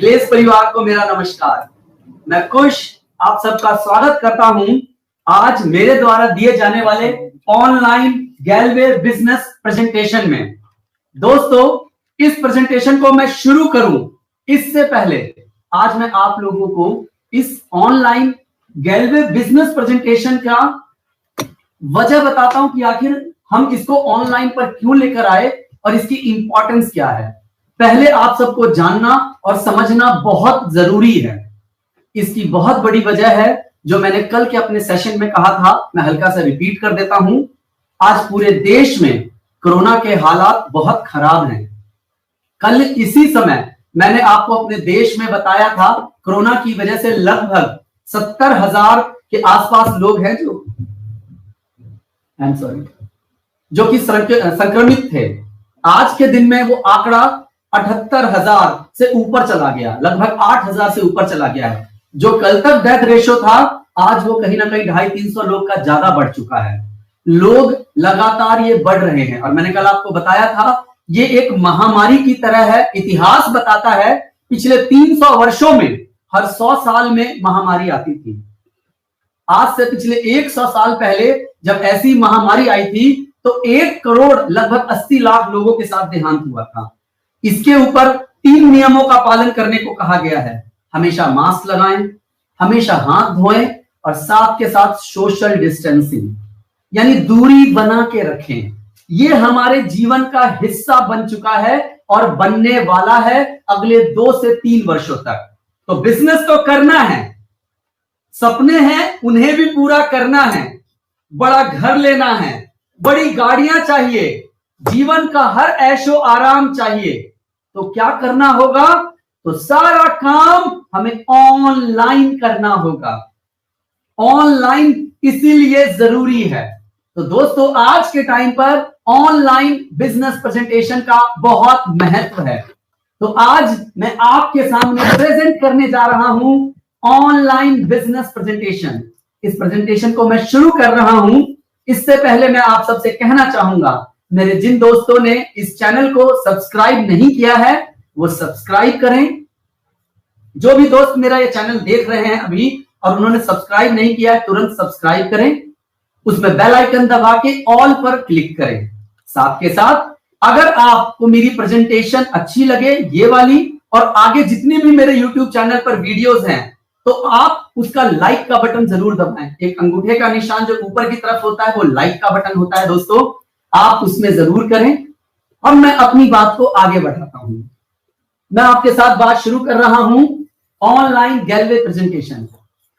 Less परिवार को मेरा नमस्कार। मैं कुश आप सबका स्वागत करता हूं आज मेरे द्वारा दिए जाने वाले ऑनलाइन गैलवे बिजनेस प्रेजेंटेशन में। दोस्तों, इस प्रेजेंटेशन को मैं शुरू करूं इससे पहले आज मैं आप लोगों को इस ऑनलाइन गैलवे बिजनेस प्रेजेंटेशन का वजह बताता हूं कि आखिर हम इसको ऑनलाइन पर क्यों लेकर आए और इसकी इंपॉर्टेंस क्या है। पहले आप सबको जानना और समझना बहुत जरूरी है। इसकी बहुत बड़ी वजह है जो मैंने कल के अपने सेशन में कहा था, मैं हल्का सा रिपीट कर देता हूं। आज पूरे देश में कोरोना के हालात बहुत खराब हैं। कल इसी समय मैंने आपको अपने देश में बताया था कोरोना की वजह से लगभग 70,000 के आसपास लोग हैं जो कि संक्रमित थे। आज के दिन में वो आंकड़ा 78,000 से ऊपर चला गया, लगभग 8,000 से ऊपर चला गया है। जो कल तक डेथ रेशो था आज वो कहीं ना कहीं 250-300 लोग का ज्यादा बढ़ चुका है। लोग लगातार ये बढ़ रहे हैं और मैंने कल आपको बताया था ये एक महामारी की तरह है। इतिहास बताता है पिछले 300 वर्षों में हर 100 साल में महामारी आती थी। आज से पिछले 100 साल पहले जब ऐसी महामारी आई थी तो 1 करोड़ लगभग 80 लाख लोगों के साथ देहांत हुआ था। इसके ऊपर 3 नियमों का पालन करने को कहा गया है। हमेशा मास्क लगाएं, हमेशा हाथ धोएं और साथ के साथ सोशल डिस्टेंसिंग यानी दूरी बना के रखें। ये हमारे जीवन का हिस्सा बन चुका है और बनने वाला है अगले 2 से 3 वर्षों तक। तो बिजनेस तो करना है, सपने हैं उन्हें भी पूरा करना है, बड़ा घर लेना है, बड़ी गाड़ियां चाहिए, जीवन का हर ऐशो आराम चाहिए। तो क्या करना होगा? तो सारा काम हमें ऑनलाइन करना होगा। ऑनलाइन इसीलिए जरूरी है। तो दोस्तों, आज के टाइम पर ऑनलाइन बिजनेस प्रेजेंटेशन का बहुत महत्व है। तो आज मैं आपके सामने प्रेजेंट करने जा रहा हूं ऑनलाइन बिजनेस प्रेजेंटेशन। इस प्रेजेंटेशन को मैं शुरू कर रहा हूं इससे पहले मैं आप सबसे कहना चाहूंगा, मेरे जिन दोस्तों ने इस चैनल को सब्सक्राइब नहीं किया है वो सब्सक्राइब करें। जो भी दोस्त मेरा ये चैनल देख रहे हैं अभी और उन्होंने सब्सक्राइब नहीं किया है तुरंत सब्सक्राइब करें, उसमें बेल आइकन दबा के ऑल पर क्लिक करें। साथ के साथ अगर आपको मेरी प्रेजेंटेशन अच्छी लगे ये वाली और आगे जितनी भी मेरे यूट्यूब चैनल पर वीडियोस हैं तो आप उसका लाइक का बटन जरूर दबाएं। एक अंगूठे का निशान जो ऊपर की तरफ होता है वो लाइक का बटन होता है दोस्तों, आप उसमें जरूर करें। और मैं अपनी बात को आगे बढ़ाता हूं। मैं आपके साथ बात शुरू कर रहा हूं ऑनलाइन गैलवे प्रेजेंटेशन।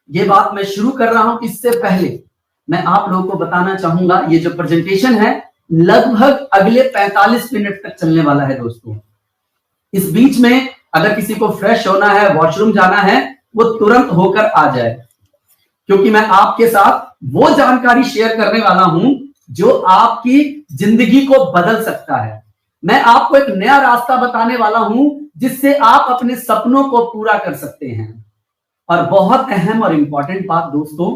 ये बात मैं शुरू कर रहा हूं इससे पहले मैं आप लोगों को बताना चाहूंगा ये जो प्रेजेंटेशन है लगभग अगले 45 मिनट तक चलने वाला है दोस्तों। इस बीच में अगर किसी को फ्रेश होना है, वॉशरूम जाना है, वो तुरंत होकर आ जाए, क्योंकि मैं आपके साथ वो जानकारी शेयर करने वाला हूं जो आपकी जिंदगी को बदल सकता है। मैं आपको एक नया रास्ता बताने वाला हूं जिससे आप अपने सपनों को पूरा कर सकते हैं। और बहुत अहम और इंपॉर्टेंट बात दोस्तों,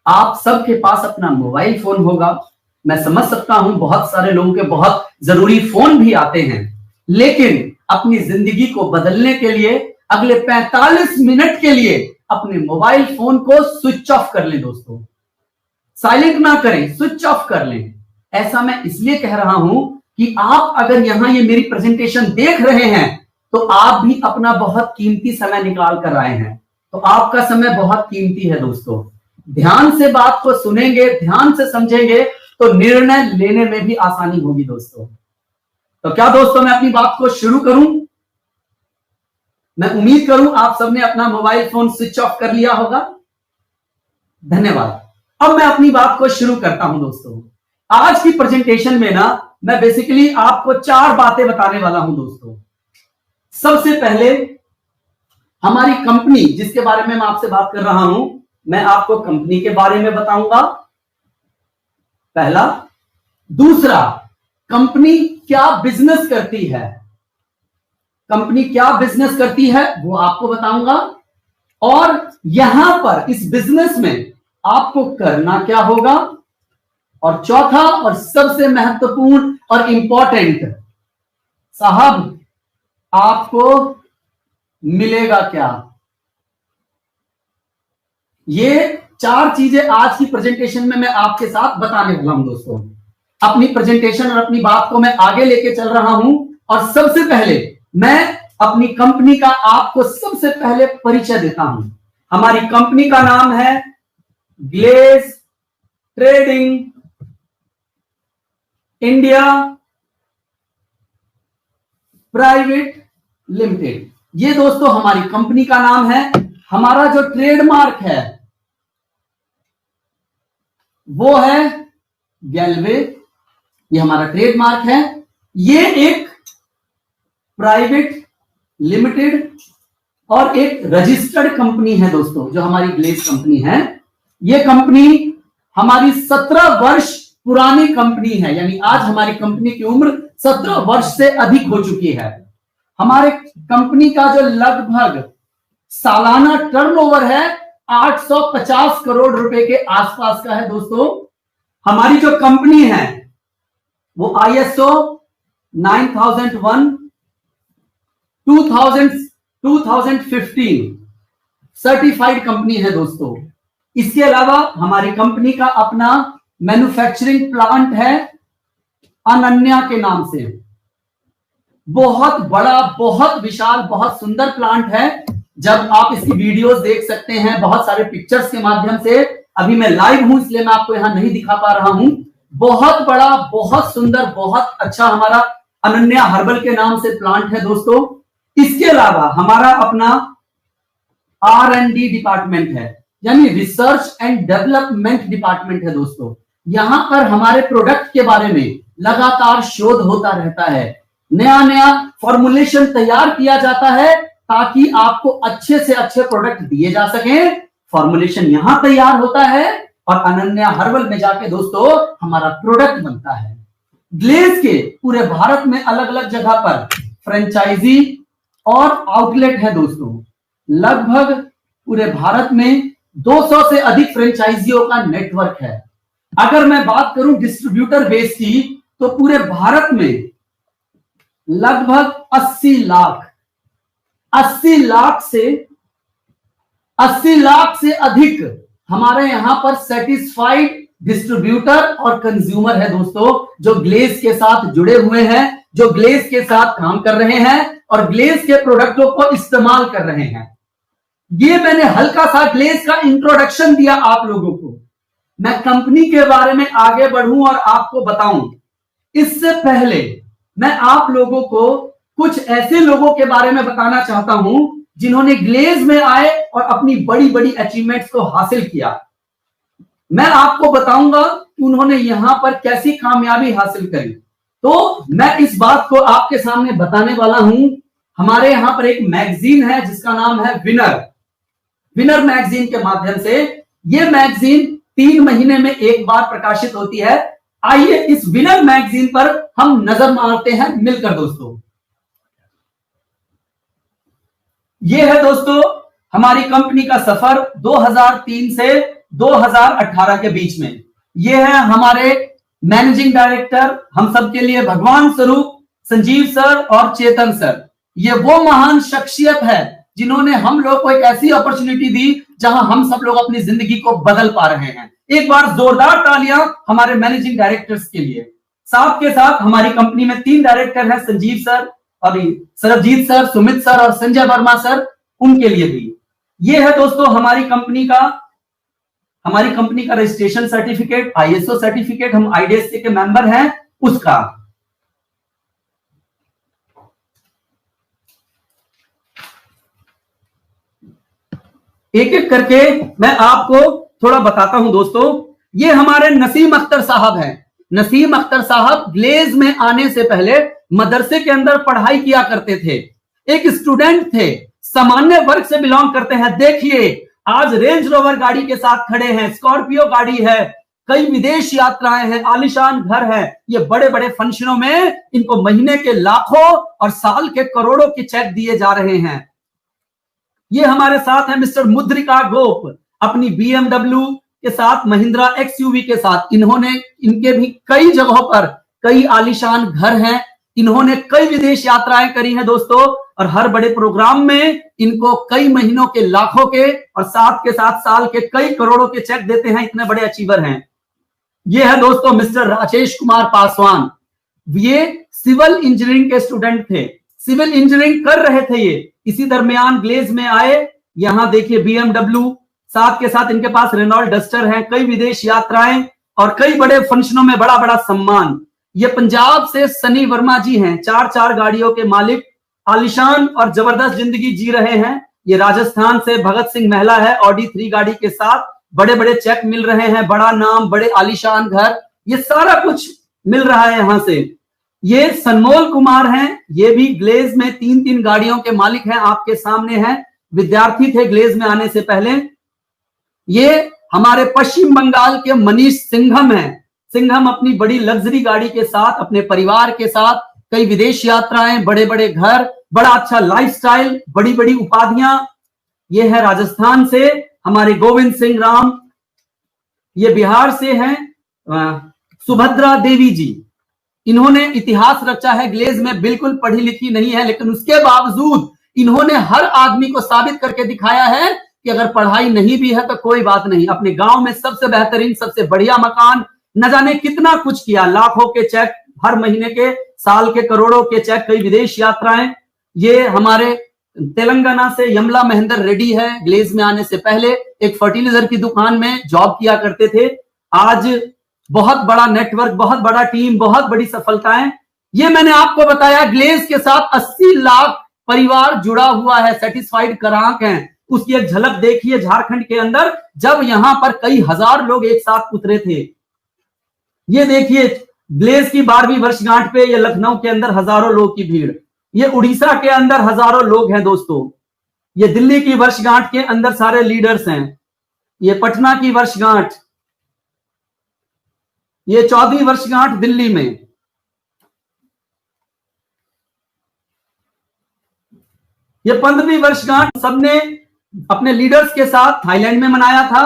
आप सबके पास अपना मोबाइल फोन होगा। मैं समझ सकता हूं बहुत सारे लोगों के बहुत जरूरी फोन भी आते हैं, लेकिन अपनी जिंदगी को बदलने के लिए अगले 45 मिनट के लिए अपने मोबाइल फोन को स्विच ऑफ कर लें दोस्तों। साइलेंट ना करें, स्विच ऑफ कर लें। ऐसा मैं इसलिए कह रहा हूं कि आप अगर यहां ये मेरी प्रेजेंटेशन देख रहे हैं तो आप भी अपना बहुत कीमती समय निकाल कर आए हैं। तो आपका समय बहुत कीमती है दोस्तों। ध्यान से बात को सुनेंगे, ध्यान से समझेंगे तो निर्णय लेने में भी आसानी होगी दोस्तों। तो क्या दोस्तों मैं अपनी बात को शुरू करूं? मैं उम्मीद करूं आप सबने अपना मोबाइल फोन स्विच ऑफ कर लिया होगा। धन्यवाद। अब मैं अपनी बात को शुरू करता हूं दोस्तों। आज की प्रेजेंटेशन में ना मैं बेसिकली आपको 4 बातें बताने वाला हूं दोस्तों। सबसे पहले हमारी कंपनी जिसके बारे में मैं आपसे बात कर रहा हूं, मैं आपको कंपनी के बारे में बताऊंगा, पहला। दूसरा, कंपनी क्या बिजनेस करती है, कंपनी क्या बिजनेस करती है वो आपको बताऊंगा। और यहां पर इस बिजनेस में आपको करना क्या होगा। और चौथा और सबसे महत्वपूर्ण और इंपॉर्टेंट, साहब आपको मिलेगा क्या? ये 4 चीजें आज की प्रेजेंटेशन में मैं आपके साथ बताने वाला हूं दोस्तों। अपनी प्रेजेंटेशन और अपनी बात को मैं आगे लेके चल रहा हूं और सबसे पहले मैं अपनी कंपनी का आपको सबसे पहले परिचय देता हूं। हमारी कंपनी का नाम है Glaze trading India private limited. ये दोस्तों हमारी कंपनी का नाम है। हमारा जो ट्रेडमार्क है वो है गैलवे, ये हमारा ट्रेडमार्क है। ये एक प्राइवेट लिमिटेड और एक रजिस्टर्ड कंपनी है दोस्तों, जो हमारी ग्लेज कंपनी है। ये कंपनी हमारी 17 वर्ष पुरानी कंपनी है, यानी आज हमारी कंपनी की उम्र 17 वर्ष से अधिक हो चुकी है। हमारे कंपनी का जो लगभग सालाना टर्नओवर है 850 करोड़ रुपए के आसपास का है दोस्तों। हमारी जो कंपनी है वो ISO 9001 2015 सर्टिफाइड कंपनी है दोस्तों। इसके अलावा हमारी कंपनी का अपना मैन्युफैक्चरिंग प्लांट है अनन्या के नाम से। बहुत बड़ा, बहुत विशाल, बहुत सुंदर प्लांट है। जब आप इसकी वीडियोस देख सकते हैं बहुत सारे पिक्चर्स के माध्यम से। अभी मैं लाइव हूं इसलिए मैं आपको यहां नहीं दिखा पा रहा हूं। बहुत बड़ा, बहुत सुंदर, बहुत अच्छा हमारा अनन्या हर्बल के नाम से प्लांट है दोस्तों। इसके अलावा हमारा अपना R&D डिपार्टमेंट है, यानी रिसर्च एंड डेवलपमेंट डिपार्टमेंट है दोस्तों। यहां पर हमारे प्रोडक्ट के बारे में लगातार शोध होता रहता है। नया नया फॉर्मुलेशन तैयार किया जाता है ताकि आपको अच्छे से अच्छे प्रोडक्ट दिए जा सके। फॉर्मुलेशन यहां तैयार होता है और अनन्या हर्बल में जाके दोस्तों हमारा प्रोडक्ट बनता है। ग्लेज के पूरे भारत में अलग अलग जगह पर फ्रेंचाइजी और आउटलेट है दोस्तों। लगभग पूरे भारत में 200 से अधिक फ्रेंचाइजियों का नेटवर्क है। अगर मैं बात करूं डिस्ट्रीब्यूटर बेस की, तो पूरे भारत में लगभग 80 लाख से अधिक हमारे यहां पर सेटिस्फाइड डिस्ट्रीब्यूटर और कंज्यूमर है दोस्तों, जो ग्लेज के साथ जुड़े हुए हैं, जो ग्लेज के साथ काम कर रहे हैं और ग्लेज के प्रोडक्टों को इस्तेमाल कर रहे हैं। ये मैंने हल्का सा ग्लेज का इंट्रोडक्शन दिया आप लोगों को। मैं कंपनी के बारे में आगे बढ़ूं और आपको बताऊं, इससे पहले मैं आप लोगों को कुछ ऐसे लोगों के बारे में बताना चाहता हूं जिन्होंने ग्लेज में आए और अपनी बड़ी बड़ी अचीवमेंट्स को हासिल किया। मैं आपको बताऊंगा कि उन्होंने यहां पर कैसी कामयाबी हासिल करी। तो मैं इस बात को आपके सामने बताने वाला हूं। हमारे यहां पर एक मैगजीन है जिसका नाम है विनर मैगजीन के माध्यम से। यह मैगजीन 3 महीने में एक बार प्रकाशित होती है। आइए इस विनर मैगजीन पर हम नजर मारते हैं मिलकर दोस्तों। यह है दोस्तों हमारी कंपनी का सफर 2003 से 2018 के बीच में। यह है हमारे मैनेजिंग डायरेक्टर, हम सबके लिए भगवान स्वरूप संजीव सर और चेतन सर। ये वो महान शख्सियत है जिन्होंने हम लोग को एक ऐसी अपॉर्चुनिटी दी जहां हम सब लोग अपनी जिंदगी को बदल पा रहे हैं। एक बार जोरदार तालियां हमारे मैनेजिंग डायरेक्टर्स के लिए। साथ के साथ हमारी कंपनी में 3 डायरेक्टर हैं, संजीव सर और सरबजीत सर, सुमित सर और संजय वर्मा सर, उनके लिए भी। ये है दोस्तों हमारी कंपनी का रजिस्ट्रेशन सर्टिफिकेट, ISO सर्टिफिकेट, हम IDSC के मेंबर हैं उसका। एक एक करके मैं आपको थोड़ा बताता हूं दोस्तों। ये हमारे नसीम अख्तर साहब हैं। नसीम अख्तर साहब ग्लेज में आने से पहले मदरसे के अंदर पढ़ाई किया करते थे, एक स्टूडेंट थे, सामान्य वर्ग से बिलोंग करते हैं। देखिए आज रेंज रोवर गाड़ी के साथ खड़े हैं, स्कॉर्पियो गाड़ी है, कई विदेश यात्राएं हैं, आलीशान घर है। ये बड़े बड़े फंक्शनों में इनको महीने के लाखों और साल के करोड़ों के चेक दिए जा रहे हैं। ये हमारे साथ है मिस्टर मुद्रिका गोप, अपनी BMW के साथ, महिंद्रा XUV के साथ। इनके भी कई जगहों पर कई आलीशान घर हैं। इन्होंने कई विदेश यात्राएं करी हैं दोस्तों। और हर बड़े प्रोग्राम में इनको कई महीनों के लाखों के और साथ के साथ साल के कई करोड़ों के चेक देते हैं। इतने बड़े अचीवर हैं। ये है दोस्तों मिस्टर राजेश कुमार पासवान। ये सिविल इंजीनियरिंग के स्टूडेंट थे, सिविल इंजीनियरिंग कर रहे थे। ये इसी दरमियान ग्लेज में आए। यहां देखिए BMW, साथ के साथ इनके पास रेनॉल्ट डस्टर है, कई विदेश यात्राएं और कई बड़े फंक्शनों में बड़ा बड़ा सम्मान। ये पंजाब से सनी वर्मा जी हैं, 4 गाड़ियों के मालिक, आलिशान और जबरदस्त जिंदगी जी रहे हैं। ये राजस्थान से भगत सिंह महिला है, ऑडी 3 गाड़ी के साथ, बड़े बड़े चेक मिल रहे हैं, बड़ा नाम, बड़े आलिशान घर, ये सारा कुछ मिल रहा है यहां से। ये सनमोल कुमार हैं, ये भी ग्लेज में 3 गाड़ियों के मालिक हैं, आपके सामने हैं, विद्यार्थी थे ग्लेज में आने से पहले। ये हमारे पश्चिम बंगाल के मनीष सिंघम हैं। सिंघम अपनी बड़ी लग्जरी गाड़ी के साथ, अपने परिवार के साथ, कई विदेश यात्राएं, बड़े बड़े घर, बड़ा अच्छा लाइफस्टाइल, बड़ी बड़ी उपाधियां। ये है राजस्थान से हमारे गोविंद सिंह राम। ये बिहार से हैं सुभद्रा देवी जी। इन्होंने इतिहास रचा है ग्लेज में, बिल्कुल पढ़ी लिखी नहीं है, लेकिन उसके बावजूद इन्होंने हर आदमी को साबित करके दिखाया है कि अगर पढ़ाई नहीं भी है तो कोई बात नहीं, अपने गांव में सबसे बेहतरीन, सबसे बढ़िया मकान, न जाने कितना कुछ किया, लाखों के चेक, हर महीने के, साल के करोड़ों के चेक, कई विदेश यात्राएं। ये हमारे तेलंगाना से यमला महेंद्र रेड्डी है। ग्लेज में आने से पहले एक फर्टिलाइजर की दुकान में जॉब किया करते थे। आज बहुत बड़ा नेटवर्क, बहुत बड़ा टीम, बहुत बड़ी सफलताएं। ये मैंने आपको बताया ग्लेज के साथ 80 लाख परिवार जुड़ा हुआ है, सेटिस्फाइड ग्राहक हैं। उसकी एक झलक देखिए झारखंड के अंदर, जब यहां पर कई हजार लोग एक साथ उतरे थे। ये देखिए ग्लेज की 12वीं वर्षगांठ पे ये लखनऊ के अंदर हजारों लोग की भीड़, ये उड़ीसा के अंदर हजारों लोग हैं दोस्तों, ये दिल्ली की वर्षगांठ के अंदर सारे लीडर्स हैं, ये पटना की वर्षगांठ, ये 14वीं वर्षगांठ दिल्ली में, ये 15वीं वर्षगांठ सबने अपने लीडर्स के साथ थाईलैंड में मनाया था।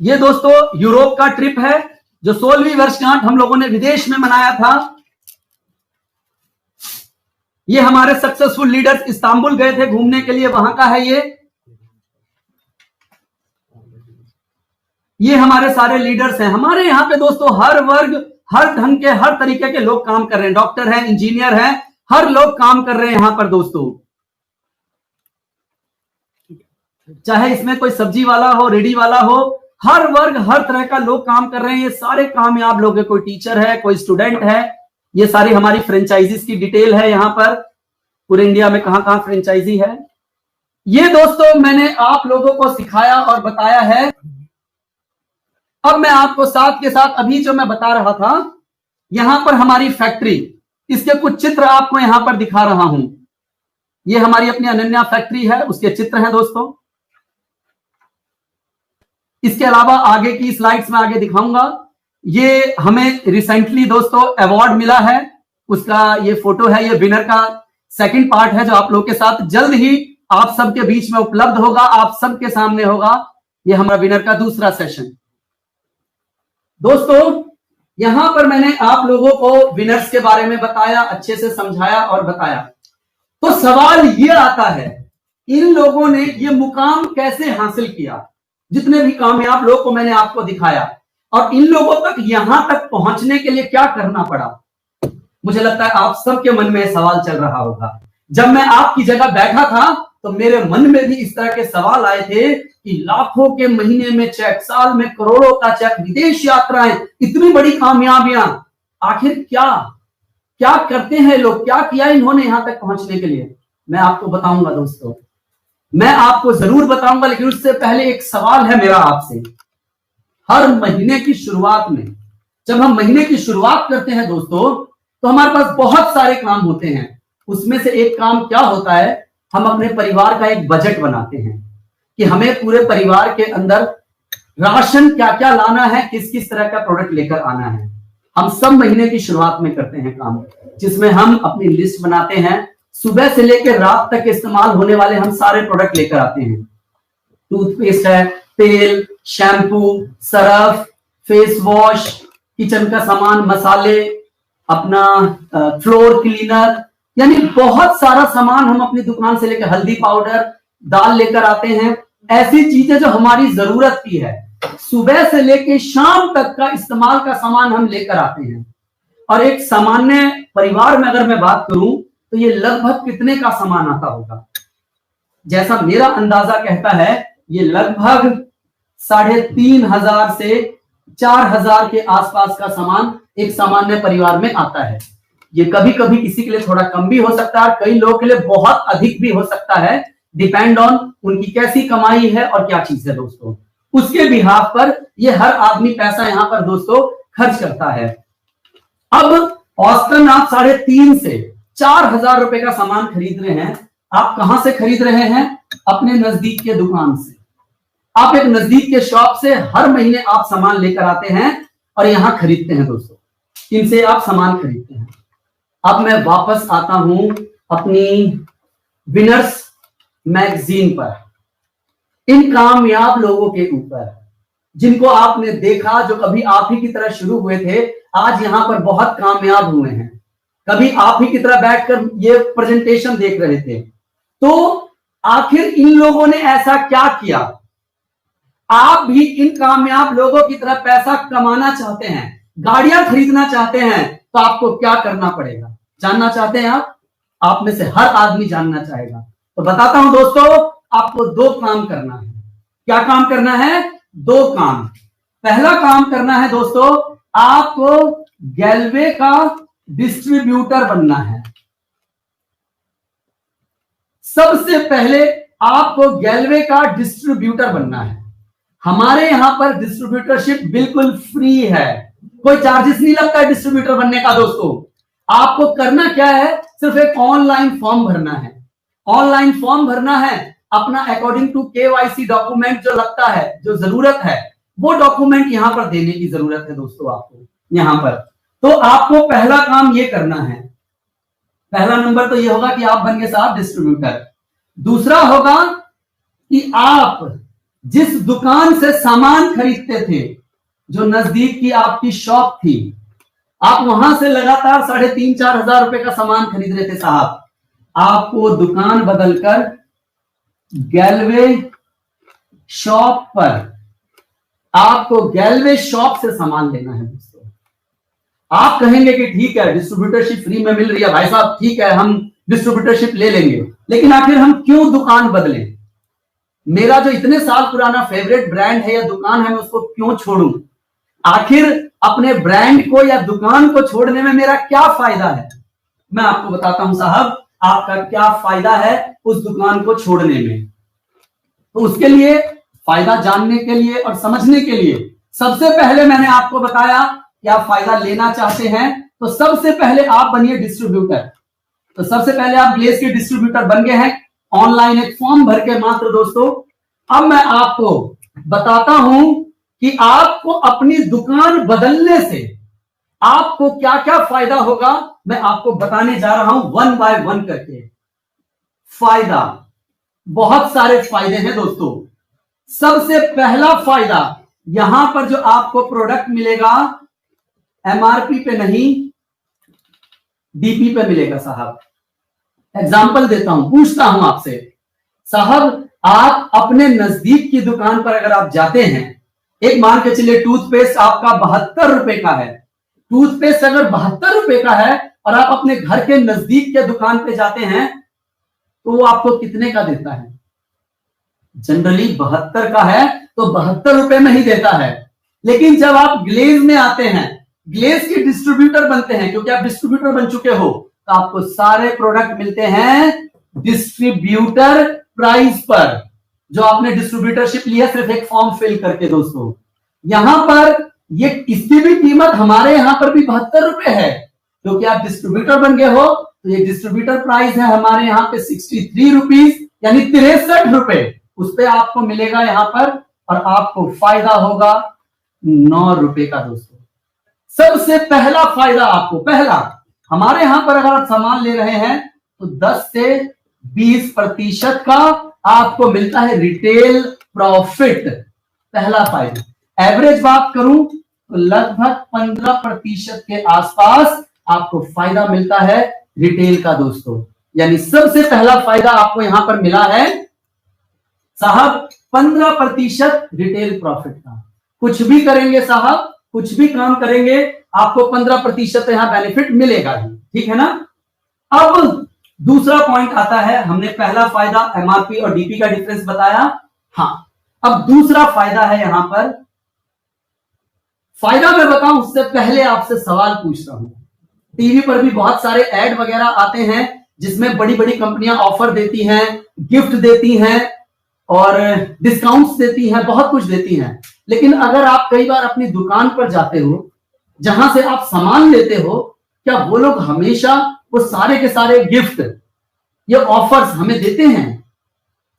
ये दोस्तों यूरोप का ट्रिप है, जो 16वीं वर्षगांठ हम लोगों ने विदेश में मनाया था। ये हमारे सक्सेसफुल लीडर्स इस्तांबुल गए थे घूमने के लिए, वहां का है ये हमारे सारे लीडर्स हैं। हमारे यहाँ पे दोस्तों हर वर्ग, हर ढंग के, हर तरीके के लोग काम कर रहे हैं, डॉक्टर हैं, इंजीनियर हैं, हर लोग काम कर रहे हैं यहां पर दोस्तों। चाहे इसमें कोई सब्जी वाला हो, रेडी वाला हो, हर वर्ग, हर तरह का लोग काम कर रहे हैं। ये सारे कामयाब लोग हैं, कोई टीचर है, कोई स्टूडेंट है। ये सारी हमारी फ्रेंचाइजीज की डिटेल है यहाँ पर, पूरे इंडिया में कहां कहां फ्रेंचाइजी है। ये दोस्तों मैंने आप लोगों को सिखाया और बताया है। अब मैं आपको साथ के साथ अभी जो मैं बता रहा था, यहां पर हमारी फैक्ट्री, इसके कुछ चित्र आपको यहां पर दिखा रहा हूं। ये हमारी अपनी अनन्या फैक्ट्री है, उसके चित्र हैं दोस्तों। इसके अलावा आगे की स्लाइड्स में आगे दिखाऊंगा। ये हमें रिसेंटली दोस्तों अवार्ड मिला है, उसका ये फोटो है, ये विनर का सेकंड पार्ट है जो आप लोग के साथ जल्द ही आप सबके बीच में उपलब्ध होगा, आप सबके सामने होगा। ये हमारा विनर का दूसरा सेशन। दोस्तों यहां पर मैंने आप लोगों को विनर्स के बारे में बताया, अच्छे से समझाया और बताया। तो सवाल ये आता है, इन लोगों ने ये मुकाम कैसे हासिल किया? जितने भी कामयाब लोग को मैंने आपको दिखाया, और इन लोगों तक यहां तक पहुंचने के लिए क्या करना पड़ा। मुझे लगता है आप सबके मन में सवाल चल रहा होगा। जब मैं आपकी जगह बैठा था तो मेरे मन में भी इस तरह के सवाल आए थे कि लाखों के महीने में चेक, साल में करोड़ों का चेक, विदेश यात्राएं, इतनी बड़ी कामयाबियां, आखिर क्या करते हैं लोग, क्या किया इन्होंने यहां तक पहुंचने के लिए। मैं आपको बताऊंगा दोस्तों, मैं आपको जरूर बताऊंगा, लेकिन उससे पहले एक सवाल है मेरा आपसे। हर महीने की शुरुआत में, जब हम महीने की शुरुआत करते हैं दोस्तों, तो हमारे पास बहुत सारे काम होते हैं। उसमें से एक काम क्या होता है, हम अपने परिवार का एक बजट बनाते हैं कि हमें पूरे परिवार के अंदर राशन क्या क्या लाना है, किस किस तरह का प्रोडक्ट लेकर आना है। हम सब महीने की शुरुआत में करते हैं काम, जिसमें हम अपनी लिस्ट बनाते हैं। सुबह से लेकर रात तक इस्तेमाल होने वाले हम सारे प्रोडक्ट लेकर आते हैं। टूथपेस्ट है, तेल, shampoo, Surf, face wash, kitchen का सामान, मसाले, अपना फ्लोर क्लीनर, यानी बहुत सारा सामान हम अपनी दुकान से लेकर, हल्दी पाउडर, दाल लेकर आते हैं, ऐसी चीजें जो हमारी जरूरत की है, सुबह से लेकर शाम तक का इस्तेमाल का सामान हम लेकर आते हैं। और एक सामान्य परिवार में अगर मैं बात करूं तो ये लगभग कितने का सामान आता होगा? जैसा मेरा अंदाजा कहता है, ये लगभग 3,500 से 4,000 के आसपास का सामान एक सामान्य परिवार में आता है। ये कभी कभी किसी के लिए थोड़ा कम भी हो सकता है, कई लोगों के लिए बहुत अधिक भी हो सकता है, डिपेंड ऑन उनकी कैसी कमाई है और क्या चीज है दोस्तों। उसके बिहाफ पर ये हर आदमी पैसा यहां पर दोस्तों खर्च करता है। अब औसतन आप 3,500 से 4,000 रुपए का सामान खरीद रहे हैं। आप कहां से खरीद रहे हैं? अपने नजदीक के दुकान से। आप एक नजदीक के शॉप से हर महीने आप सामान लेकर आते हैं और यहां खरीदते हैं दोस्तों, इनसे आप सामान खरीदते हैं। अब मैं वापस आता हूं अपनी विनर्स मैगजीन पर, इन कामयाब लोगों के ऊपर जिनको आपने देखा, जो कभी आप ही की तरह शुरू हुए थे, आज यहां पर बहुत कामयाब हुए हैं। कभी आप ही की तरह बैठकर ये प्रेजेंटेशन देख रहे थे। तो आखिर इन लोगों ने ऐसा क्या किया? आप भी इन कामयाब लोगों की तरह पैसा कमाना चाहते हैं, गाड़ियां खरीदना चाहते हैं, तो आपको क्या करना पड़ेगा? जानना चाहते हैं आप में से हर आदमी जानना चाहेगा। तो बताता हूं दोस्तों, आपको 2 काम करना है। क्या काम करना है? 2 काम। पहला काम करना है दोस्तों, आपको गैलवे का डिस्ट्रीब्यूटर बनना है। सबसे पहले आपको गैलवे का डिस्ट्रीब्यूटर बनना है। हमारे यहां पर डिस्ट्रीब्यूटरशिप बिल्कुल फ्री है, कोई चार्जेस नहीं लगता है डिस्ट्रीब्यूटर बनने का दोस्तों। आपको करना क्या है? सिर्फ एक ऑनलाइन फॉर्म भरना है। ऑनलाइन फॉर्म भरना है, अपना अकॉर्डिंग टू केवाईसी डॉक्यूमेंट जो लगता है, जो जरूरत है, वो डॉक्यूमेंट यहां पर देने की जरूरत है दोस्तों आपको यहां पर। तो आपको पहला काम ये करना है। पहला नंबर तो ये होगा कि आप बन गए साहब डिस्ट्रीब्यूटर। दूसरा होगा कि आप जिस दुकान से सामान खरीदते थे, जो नजदीक की आपकी शॉप थी, आप वहां से लगातार 3,500-4 हजार रुपए का सामान खरीद रहे थे साहब, आपको दुकान बदलकर गैलवे शॉप पर, आपको गैलवे शॉप से सामान लेना है दोस्तों। आप कहेंगे कि ठीक है डिस्ट्रीब्यूटरशिप फ्री में मिल रही है भाई साहब, ठीक है हम डिस्ट्रीब्यूटरशिप ले लेंगे, लेकिन आखिर हम क्यों दुकान बदलें? मेरा जो इतने साल पुराना फेवरेट ब्रांड है या दुकान है, मैं उसको क्यों छोड़ूं? आखिर अपने ब्रांड को या दुकान को छोड़ने में मेरा क्या फायदा है? मैं आपको बताता हूं साहब, आपका क्या फायदा है उस दुकान को छोड़ने में। तो उसके लिए, फायदा जानने के लिए और समझने के लिए, सबसे पहले मैंने आपको बताया कि आप फायदा लेना चाहते हैं तो सबसे पहले आप बनिए डिस्ट्रीब्यूटर। तो सबसे पहले आप ग्लेज के डिस्ट्रीब्यूटर बन गए हैं, ऑनलाइन एक फॉर्म भर के मात्र दोस्तों। अब मैं आपको बताता हूं कि आपको अपनी दुकान बदलने से आपको क्या क्या फायदा होगा, मैं आपको बताने जा रहा हूं 1 बाय 1 करके। फायदा, बहुत सारे फायदे हैं दोस्तों। सबसे पहला फायदा, यहां पर जो आपको प्रोडक्ट मिलेगा एमआरपी पे नहीं, डीपी पे मिलेगा साहब। एग्जाम्पल देता हूं, पूछता हूं आपसे, साहब आप अपने नजदीक की दुकान पर अगर आप जाते हैं, एक मान के चलिए टूथपेस्ट आपका 72 रुपए का है। टूथपेस्ट अगर 72 रुपए का है और आप अपने घर के नजदीक के दुकान पे जाते हैं, तो वो आपको कितने का देता है? जनरली 72 का है तो 72 रुपए में ही देता है। लेकिन जब आप ग्लेज में आते हैं, ग्लेज के डिस्ट्रीब्यूटर बनते हैं, क्योंकि आप डिस्ट्रीब्यूटर बन चुके हो, तो आपको सारे प्रोडक्ट मिलते हैं डिस्ट्रीब्यूटर प्राइस पर, जो आपने डिस्ट्रीब्यूटरशिप लिया सिर्फ एक फॉर्म फिल करके दोस्तों। यहां पर ये इसकी भी कीमत हमारे यहां पर भी 72 रुपए है, क्योंकि आप डिस्ट्रीब्यूटर बन गए हो। तो ये डिस्ट्रीब्यूटर प्राइस है हमारे यहाँ पे 63 रुपीज, यानी 63 रुपए उस पर आपको मिलेगा यहां पर, और आपको फायदा होगा 9 रुपए का दोस्तों। सबसे पहला फायदा आपको, पहला, हमारे यहां पर अगर आप सामान ले रहे हैं तो 10 से 20% का आपको मिलता है रिटेल प्रॉफिट। पहला फायदा। एवरेज बात करूं तो लगभग 15% के आसपास आपको फायदा मिलता है रिटेल का दोस्तों। यानी सबसे पहला फायदा आपको यहां पर मिला है साहब 15% रिटेल प्रॉफिट का। कुछ भी करेंगे साहब, कुछ भी काम करेंगे, आपको 15% यहां बेनिफिट मिलेगा ही, ठीक है ना। अब दूसरा पॉइंट आता है, हमने पहला फायदा एमआरपी और डीपी का डिफरेंस बताया। हाँ, अब दूसरा फायदा है यहां पर। फायदा मैं बताऊं उससे पहले आपसे सवाल पूछ रहा हूं। टीवी पर भी बहुत सारे ऐड वगैरह आते हैं जिसमें बड़ी बड़ी कंपनियां ऑफर देती हैं, गिफ्ट देती हैं और डिस्काउंट्स देती हैं, बहुत कुछ देती हैं। लेकिन अगर आप कई बार अपनी दुकान पर जाते हो जहां से आप सामान लेते हो, क्या वो लोग हमेशा वो सारे के सारे गिफ्ट, ये ऑफर्स हमें देते हैं?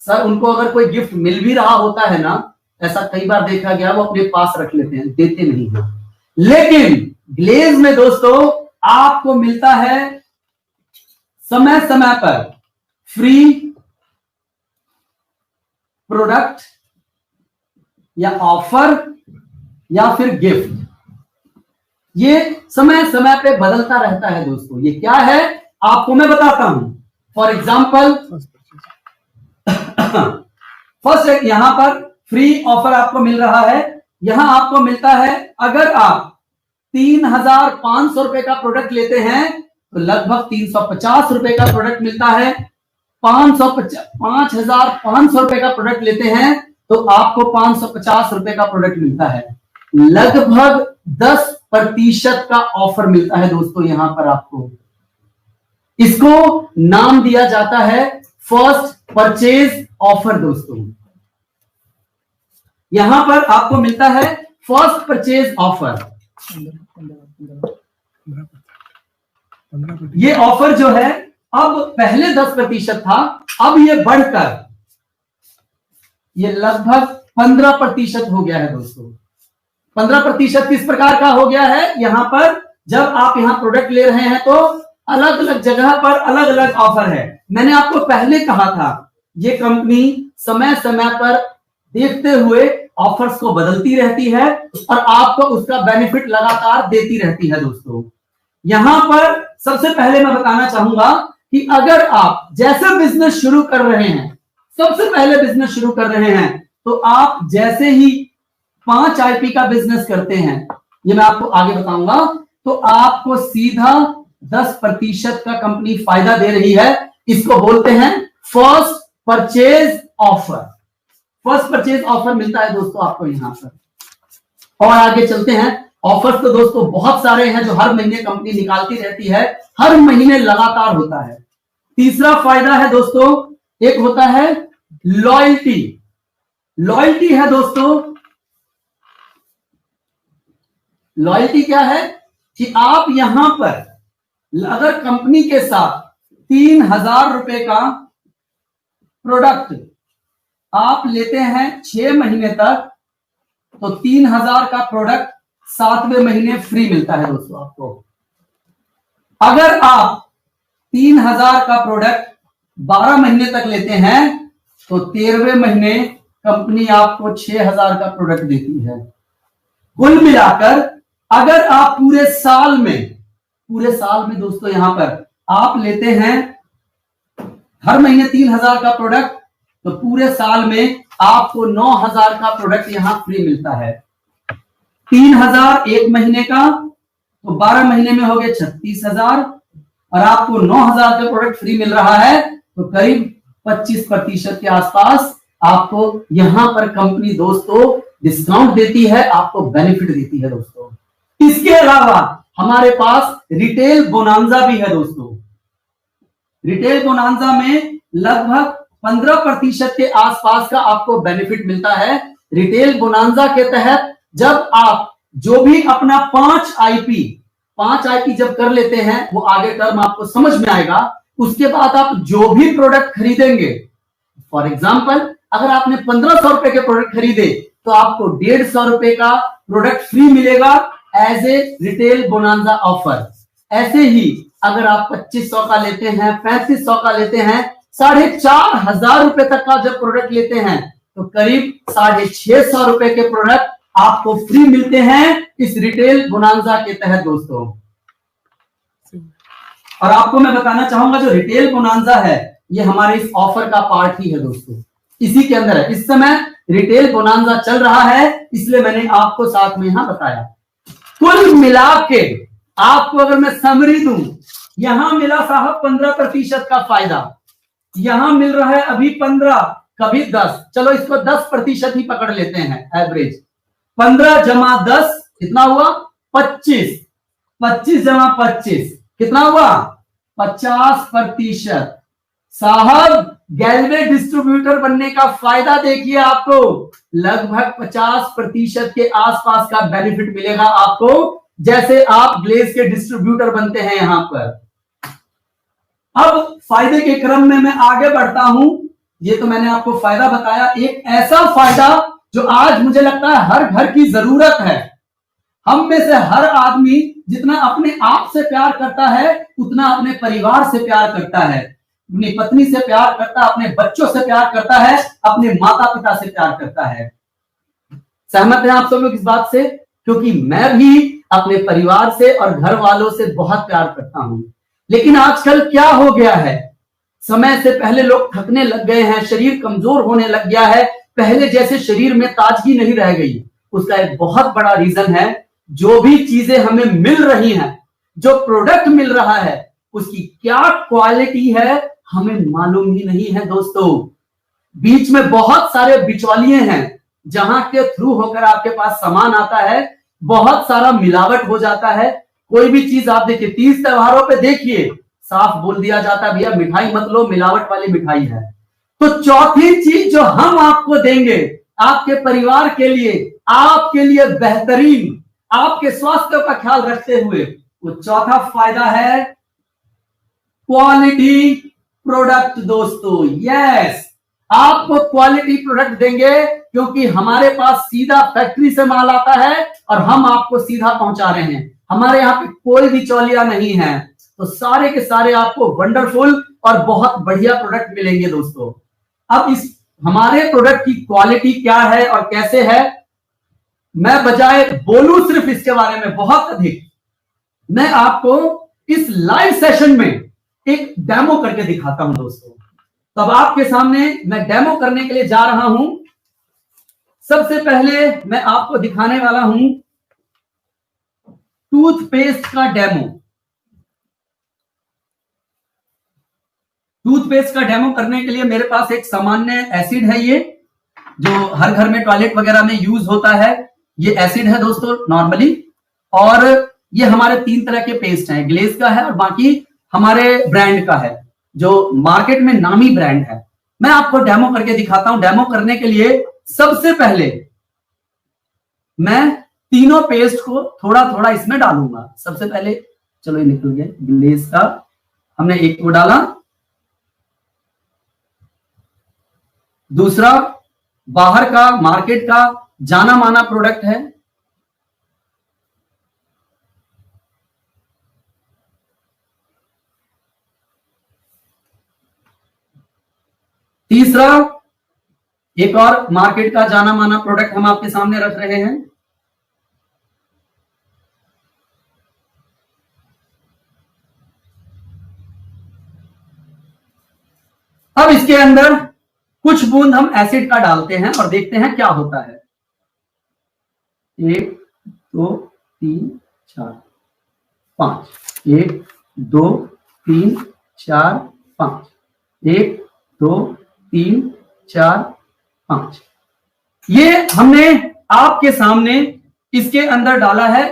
सर, उनको अगर कोई गिफ्ट मिल भी रहा होता है ना, ऐसा कई बार देखा गया, वो अपने पास रख लेते हैं, देते नहीं है। लेकिन ग्लेज में दोस्तों आपको मिलता है समय समय पर फ्री प्रोडक्ट या ऑफर या फिर गिफ्ट। ये समय समय पे बदलता रहता है दोस्तों। ये क्या है आपको मैं बताता हूं। फॉर एग्जाम्पल फर्स्ट यहां पर फ्री ऑफर आपको मिल रहा है। यहां आपको मिलता है, अगर आप 3,500 रुपए का प्रोडक्ट लेते हैं तो लगभग 350 रुपए का प्रोडक्ट मिलता है। 5,500 रुपए का प्रोडक्ट लेते हैं तो आपको 550 रुपए का प्रोडक्ट मिलता है। लगभग 10% का ऑफर मिलता है दोस्तों यहां पर आपको। इसको नाम दिया जाता है फर्स्ट परचेज ऑफर दोस्तों। यहां पर आपको मिलता है फर्स्ट परचेज ऑफर। ये ऑफर जो है अब पहले 10% था, अब ये बढ़कर ये लगभग 15% हो गया है दोस्तों। 15% किस प्रकार का हो गया है? यहां पर जब आप यहां प्रोडक्ट ले रहे हैं तो अलग अलग जगह पर अलग अलग ऑफर है। मैंने आपको पहले कहा था ये कंपनी समय समय पर देखते हुए ऑफर्स को बदलती रहती है और आपको उसका बेनिफिट लगातार देती रहती है दोस्तों। यहां पर सबसे पहले मैं बताना चाहूंगा कि अगर आप जैसा बिजनेस शुरू कर रहे हैं, सबसे पहले बिजनेस शुरू कर रहे हैं, तो आप जैसे ही 5 आईपी का बिजनेस करते हैं, ये मैं आपको आगे बताऊंगा, तो आपको सीधा 10% का कंपनी फायदा दे रही है। इसको बोलते हैं first purchase offer. First purchase offer मिलता है दोस्तों आपको यहां पर। और आगे चलते हैं। ऑफर्स तो दोस्तों बहुत सारे हैं जो हर महीने कंपनी निकालती रहती है, हर महीने लगातार होता है। तीसरा फायदा है दोस्तों, एक होता है लॉयल्टी। लॉयल्टी है दोस्तों, लॉयल्टी क्या है कि आप यहां पर अगर कंपनी के साथ 3,000 रुपए का प्रोडक्ट आप लेते हैं 6 महीने तक, तो 3,000 का प्रोडक्ट 7वें महीने फ्री मिलता है दोस्तों आपको। अगर आप 3,000 का प्रोडक्ट 12 महीने तक लेते हैं तो 13वें महीने कंपनी आपको 6,000 का प्रोडक्ट देती है। कुल मिलाकर अगर आप पूरे साल में दोस्तों यहां पर आप लेते हैं हर महीने 3,000 का प्रोडक्ट, तो पूरे साल में आपको 9,000 का प्रोडक्ट यहां फ्री मिलता है। 3,000 एक महीने का, तो 12 महीने में हो गए 36,000 और आपको 9,000 का प्रोडक्ट फ्री मिल रहा है, तो करीब 25% के आसपास आपको यहां पर कंपनी दोस्तों डिस्काउंट देती है, आपको बेनिफिट देती है दोस्तों। इसके अलावा हमारे पास रिटेल बोनांजा भी है दोस्तों। रिटेल बोनांजा में लगभग 15% के आसपास का आपको बेनिफिट मिलता है। रिटेल बोनांजा के तहत जब आप जो भी अपना 5 आईपी जब कर लेते हैं, वो आगे टर्म आपको समझ में आएगा, उसके बाद आप जो भी प्रोडक्ट खरीदेंगे, फॉर एग्जाम्पल अगर आपने 1,500 रुपए के प्रोडक्ट खरीदे तो आपको 150 रुपए का प्रोडक्ट फ्री मिलेगा as a retail bonanza offer. ऐसे ही अगर आप 2,500 का लेते हैं, 3,500 का लेते हैं, 4,500 रुपए तक का जब प्रोडक्ट लेते हैं तो करीब 650 रुपए के प्रोडक्ट आपको फ्री मिलते हैं इस रिटेल बोनांजा के तहत दोस्तों। और आपको मैं बताना चाहूंगा जो रिटेल बोनांजा है ये हमारे इस ऑफर का पार्ट ही है दोस्तों, इसी के अंदर है। इस समय रिटेल बोनांजा चल रहा है, इसलिए मैंने आपको साथ में यहां बताया। कुल मिला के आपको अगर मैं समरी दूं, यहां मिला साहब 15% का फायदा, यहां मिल रहा है अभी 15, कभी 10, चलो इसको 10% ही पकड़ लेते हैं एवरेज। 15 जमा 10 कितना हुआ? 25। 25 जमा 25 कितना हुआ? 50%। साहब गैल्वे डिस्ट्रीब्यूटर बनने का फायदा देखिए, आपको लगभग 50% के आसपास का बेनिफिट मिलेगा आपको, जैसे आप ग्लेज के डिस्ट्रीब्यूटर बनते हैं यहां पर। अब फायदे के क्रम में मैं आगे बढ़ता हूं। ये तो मैंने आपको फायदा बताया, एक ऐसा फायदा जो आज मुझे लगता है हर घर की जरूरत है। हम में से हर आदमी जितना अपने आप से प्यार करता है उतना अपने परिवार से प्यार करता है, अपनी पत्नी से प्यार करता है, अपने बच्चों से प्यार करता है, अपने माता पिता से प्यार करता है। सहमत हैं आप सब लोग इस बात से? क्योंकि मैं भी अपने परिवार से और घर वालों से बहुत प्यार करता हूं। लेकिन आजकल क्या हो गया है, समय से पहले लोग थकने लग गए हैं, शरीर कमजोर होने लग गया है, पहले जैसे शरीर में ताजगी नहीं रह गई। उसका एक बहुत बड़ा रीजन है, जो भी चीजें हमें मिल रही हैं, जो प्रोडक्ट मिल रहा है, उसकी क्या क्वालिटी है हमें मालूम ही नहीं है दोस्तों। बीच में बहुत सारे बिचौलिए हैं, जहां के थ्रू होकर आपके पास सामान आता है, बहुत सारा मिलावट हो जाता है। कोई भी चीज आप देखिए, तीज त्योहारों पे देखिए साफ बोल दिया जाता है भैया मिठाई मत लो, मिलावट वाली मिठाई है। तो चौथी चीज जो हम आपको देंगे आपके परिवार के लिए, आपके लिए बेहतरीन, आपके स्वास्थ्य का ख्याल रखते हुए, वो चौथा फायदा है क्वालिटी प्रोडक्ट दोस्तों। यस, आपको क्वालिटी प्रोडक्ट देंगे, क्योंकि हमारे पास सीधा फैक्ट्री से माल आता है और हम आपको सीधा पहुंचा रहे हैं। हमारे यहाँ पे कोई भी चौलिया नहीं है, तो सारे के सारे आपको वंडरफुल और बहुत बढ़िया प्रोडक्ट मिलेंगे दोस्तों। अब इस हमारे प्रोडक्ट की क्वालिटी क्या है और कैसे है, मैं बजाय बोलूं सिर्फ इसके बारे में बहुत अधिक, मैं आपको इस लाइव सेशन में एक डेमो करके दिखाता हूं दोस्तों। तब आपके सामने मैं डेमो करने के लिए जा रहा हूं। सबसे पहले मैं आपको दिखाने वाला हूं टूथपेस्ट का डेमो। टूथपेस्ट का डेमो करने के लिए मेरे पास एक सामान्य एसिड है, ये जो हर घर में टॉयलेट वगैरह में यूज होता है। ये एसिड है दोस्तों नॉर्मली, और ये हमारे 3 तरह के पेस्ट हैं, ग्लेज का है और बाकी हमारे ब्रांड का है, जो मार्केट में नामी ब्रांड है। मैं आपको डेमो करके दिखाता हूं। डेमो करने के लिए सबसे पहले मैं तीनों पेस्ट को थोड़ा थोड़ा इसमें डालूंगा। सबसे पहले चलो ये निकल गया, ग्लेज का हमने एक को डाला, दूसरा बाहर का मार्केट का जाना माना प्रोडक्ट है, तीसरा एक और मार्केट का जाना माना प्रोडक्ट हम आपके सामने रख रहे हैं। अब इसके अंदर कुछ बूंद हम एसिड का डालते हैं और देखते हैं क्या होता है। 1 2 3 4 5, 1 2 3 4 5, 1 2 3 4 5। ये हमने आपके सामने इसके अंदर डाला है।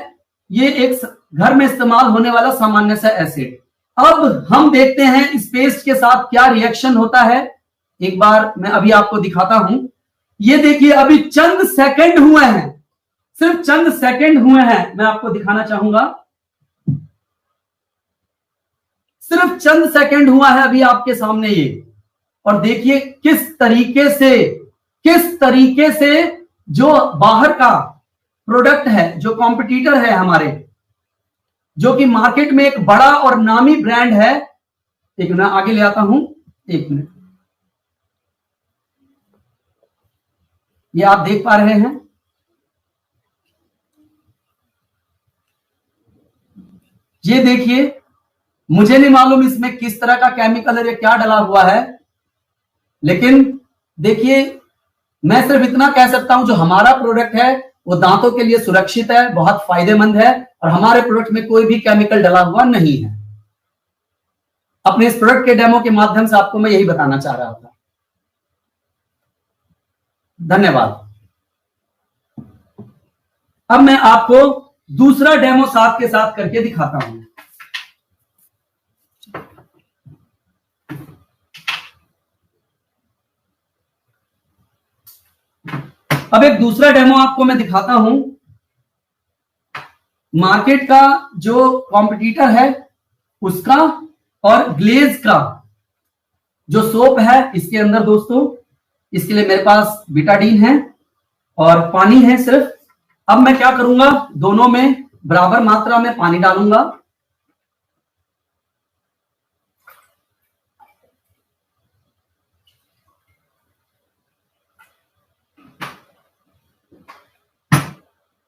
ये एक घर में इस्तेमाल होने वाला सामान्य सा एसिड। अब हम देखते हैं इस पेस्ट के साथ क्या रिएक्शन होता है। एक बार मैं अभी आपको दिखाता हूं। ये देखिए अभी चंद सेकंड हुए हैं, सिर्फ चंद सेकंड हुए हैं, मैं आपको दिखाना चाहूंगा। सिर्फ चंद सेकंड हुआ है अभी आपके सामने ये, और देखिए किस तरीके से जो बाहर का प्रोडक्ट है, जो कॉम्पिटिटर है हमारे, जो कि मार्केट में एक बड़ा और नामी ब्रांड है। एक मिनट आगे ले आता हूं, एक मिनट। ये आप देख पा रहे हैं, ये देखिए मुझे नहीं मालूम इसमें किस तरह का केमिकल है या क्या डला हुआ है, लेकिन देखिए मैं सिर्फ इतना कह सकता हूं जो हमारा प्रोडक्ट है वो दांतों के लिए सुरक्षित है, बहुत फायदेमंद है और हमारे प्रोडक्ट में कोई भी केमिकल डला हुआ नहीं है। अपने इस प्रोडक्ट के डेमो के माध्यम से आपको मैं यही बताना चाह रहा था। धन्यवाद। अब मैं आपको दूसरा डेमो साथ के साथ करके दिखाता हूं। अब एक दूसरा डेमो आपको मैं दिखाता हूं। मार्केट का जो कॉम्पिटिटर है उसका और ग्लेज का जो सोप है इसके अंदर दोस्तों, इसके लिए मेरे पास बीटाडीन है और पानी है सिर्फ। अब मैं क्या करूंगा, दोनों में बराबर मात्रा में पानी डालूंगा।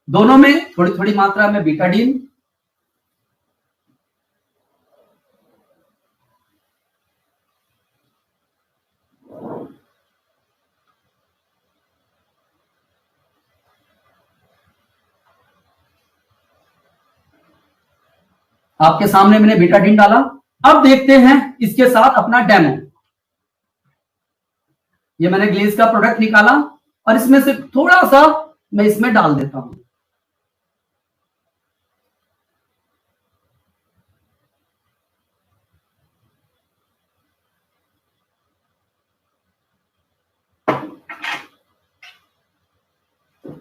दोनों में थोड़ी थोड़ी मात्रा में बीटाडीन। आपके सामने मैंने बीटाडीन डाला। अब देखते हैं इसके साथ अपना डेमो। ये मैंने ग्लेज का प्रोडक्ट निकाला और इसमें से थोड़ा सा मैं इसमें डाल देता हूं।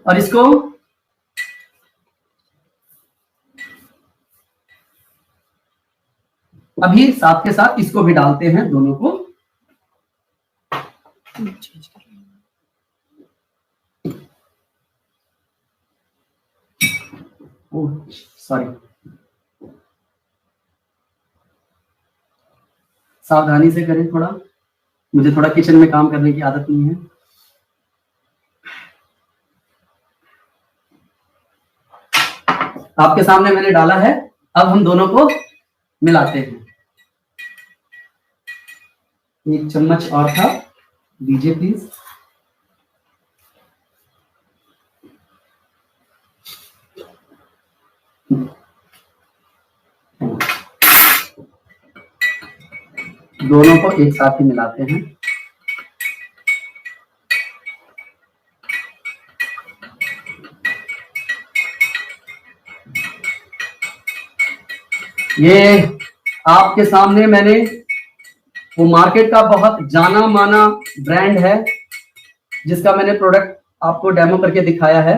और इसको अभी साथ के साथ इसको भी डालते हैं, दोनों को। सॉरी, सावधानी से करें थोड़ा, मुझे थोड़ा किचन में काम करने की आदत नहीं है। आपके सामने मैंने डाला है। अब हम दोनों को मिलाते हैं। एक चम्मच और था, दीजिए प्लीज। दोनों को एक साथ ही मिलाते हैं। ये आपके सामने मैंने वो मार्केट का बहुत जाना माना ब्रांड है जिसका मैंने प्रोडक्ट आपको डेमो करके दिखाया है।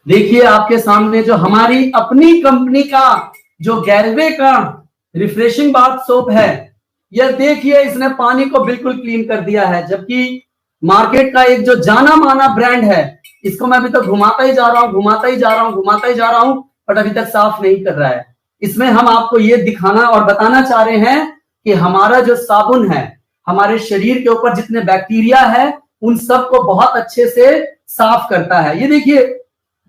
देखिए आपके सामने जो हमारी अपनी कंपनी का जो गैरवे का रिफ्रेशिंग बाथ सोप है, यह देखिए इसने पानी को बिल्कुल क्लीन कर दिया है, जबकि मार्केट का एक जो जाना माना ब्रांड है इसको मैं अभी तक घुमाता ही जा रहा हूं, घुमाता ही जा रहा हूं, घुमाता ही जा रहा हूं, बट अभी तक साफ नहीं कर रहा है। इसमें हम आपको ये दिखाना और बताना चाह रहे हैं कि हमारा जो साबुन है हमारे शरीर के ऊपर जितने बैक्टीरिया है उन सब को बहुत अच्छे से साफ करता है। ये देखिए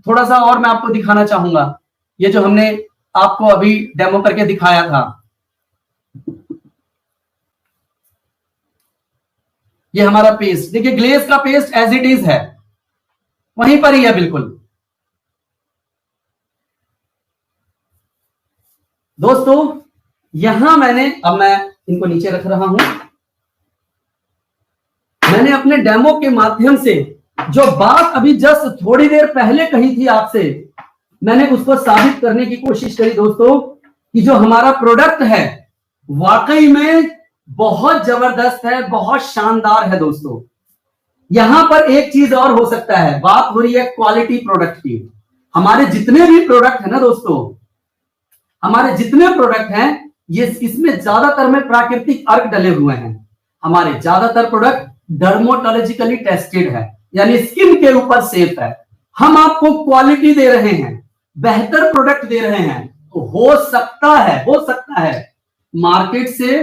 थोड़ा सा और मैं आपको दिखाना चाहूंगा, ये जो हमने आपको अभी डेमो करके दिखाया था, ये हमारा पेस्ट देखिए, ग्लेज का पेस्ट एज इट इज है, वहीं पर ही है बिल्कुल। दोस्तों यहां मैंने, अब मैं इनको नीचे रख रहा हूं, मैंने अपने डेमो के माध्यम से जो बात अभी जस्ट थोड़ी देर पहले कही थी आपसे, मैंने उसको साबित करने की कोशिश करी दोस्तों कि जो हमारा प्रोडक्ट है वाकई में बहुत जबरदस्त है, बहुत शानदार है। दोस्तों यहां पर एक चीज और हो सकता है, बात हो रही है क्वालिटी प्रोडक्ट की। हमारे जितने भी प्रोडक्ट है ना दोस्तों, हमारे जितने प्रोडक्ट हैं ये इसमें ज्यादातर में प्राकृतिक अर्क डले हुए हैं। हमारे ज्यादातर प्रोडक्ट डर्मोटोलॉजिकली टेस्टेड है, यानी स्किन के ऊपर सेफ है। हम आपको क्वालिटी दे रहे हैं, बेहतर प्रोडक्ट दे रहे हैं, तो हो सकता है मार्केट से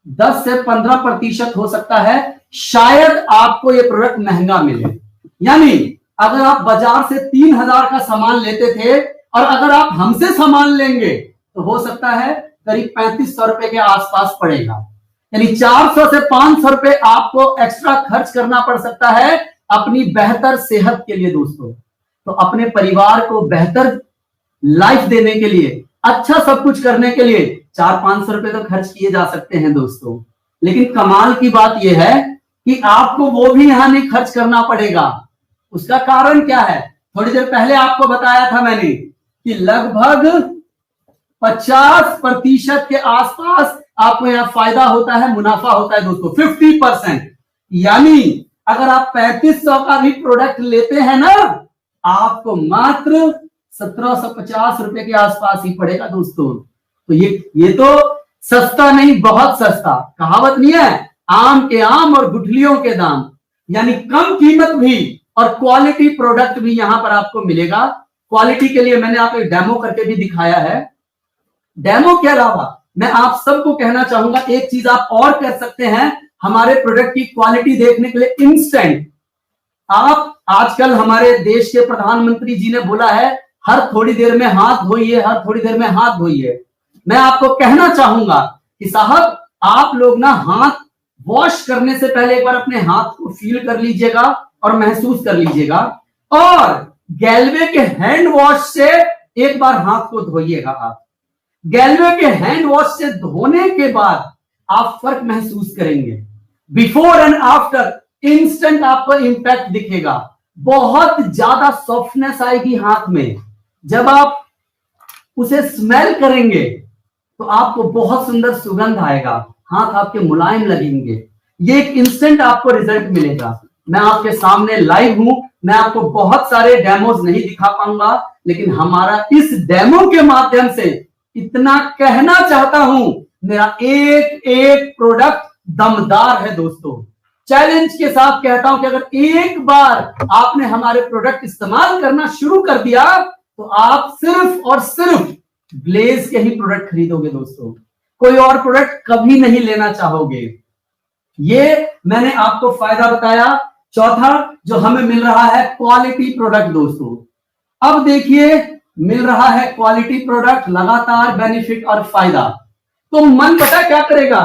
10 से 15% हो सकता है शायद आपको ये प्रोडक्ट महंगा मिले। यानी अगर आप बाजार से 3,000 का सामान लेते थे और अगर आप हमसे सामान लेंगे तो हो सकता है करीब 3500 रुपए के आसपास पड़ेगा। यानी 400 से 500 रुपए आपको एक्स्ट्रा खर्च करना पड़ सकता है अपनी बेहतर सेहत के लिए दोस्तों। तो अपने परिवार को बेहतर लाइफ देने के लिए, अच्छा सब कुछ करने के लिए 400-500 रुपए तो खर्च किए जा सकते हैं दोस्तों। लेकिन कमाल की बात यह है कि आपको वो भी यहां नहीं खर्च करना पड़ेगा। उसका कारण क्या है? थोड़ी देर पहले आपको बताया था मैंने कि लगभग 50% के आसपास आपको यहां फायदा होता है, मुनाफा होता है दोस्तों, 50%। यानी अगर आप 3500 का भी प्रोडक्ट लेते हैं ना, आपको मात्र 1750 रुपए के आसपास ही पड़ेगा दोस्तों। तो ये तो सस्ता नहीं, बहुत सस्ता। कहावत नहीं है, आम के आम और गुठलियों के दाम। यानी कम कीमत भी और क्वालिटी प्रोडक्ट भी यहां पर आपको मिलेगा। क्वालिटी के लिए मैंने आपको एक डेमो करके भी दिखाया है। डेमो के अलावा मैं आप सबको कहना चाहूंगा एक चीज आप और कर सकते हैं हमारे प्रोडक्ट की क्वालिटी देखने के लिए। इंस्टेंट आप आजकल हमारे देश के प्रधानमंत्री जी ने बोला है हर थोड़ी देर में हाथ धोइए, हर थोड़ी देर में हाथ धोइए। मैं आपको कहना चाहूंगा कि साहब आप लोग ना हाथ वॉश करने से पहले एक बार अपने हाथ को फील कर लीजिएगा और महसूस कर लीजिएगा, और गैल्वे के हैंड वॉश से एक बार हाथ को धोइएगा। आप गैल्वे के हैंड वॉश से धोने के बाद आप फर्क महसूस करेंगे। बिफोर एंड आफ्टर इंस्टेंट आपको इंपैक्ट दिखेगा। बहुत ज्यादा सॉफ्टनेस आएगी हाथ में। जब आप उसे स्मेल करेंगे तो आपको बहुत सुंदर सुगंध आएगा, हाथ आपके मुलायम लगेंगे। ये एक इंस्टेंट आपको रिजल्ट मिलेगा। मैं आपके सामने लाइव हूं, मैं आपको बहुत सारे डेमोज नहीं दिखा पाऊंगा, लेकिन हमारा इस डेमो के माध्यम से इतना कहना चाहता हूं, मेरा एक एक प्रोडक्ट दमदार है दोस्तों। चैलेंज के साथ कहता हूं कि अगर एक बार आपने हमारे प्रोडक्ट इस्तेमाल करना शुरू कर दिया तो आप सिर्फ और सिर्फ ब्लेज के ही प्रोडक्ट खरीदोगे दोस्तों, कोई और प्रोडक्ट कभी नहीं लेना चाहोगे। ये मैंने आपको फायदा बताया। चौथा जो हमें मिल रहा है क्वालिटी प्रोडक्ट दोस्तों। अब देखिए मिल रहा है क्वालिटी प्रोडक्ट, लगातार बेनिफिट और फायदा। तो मन पता क्या करेगा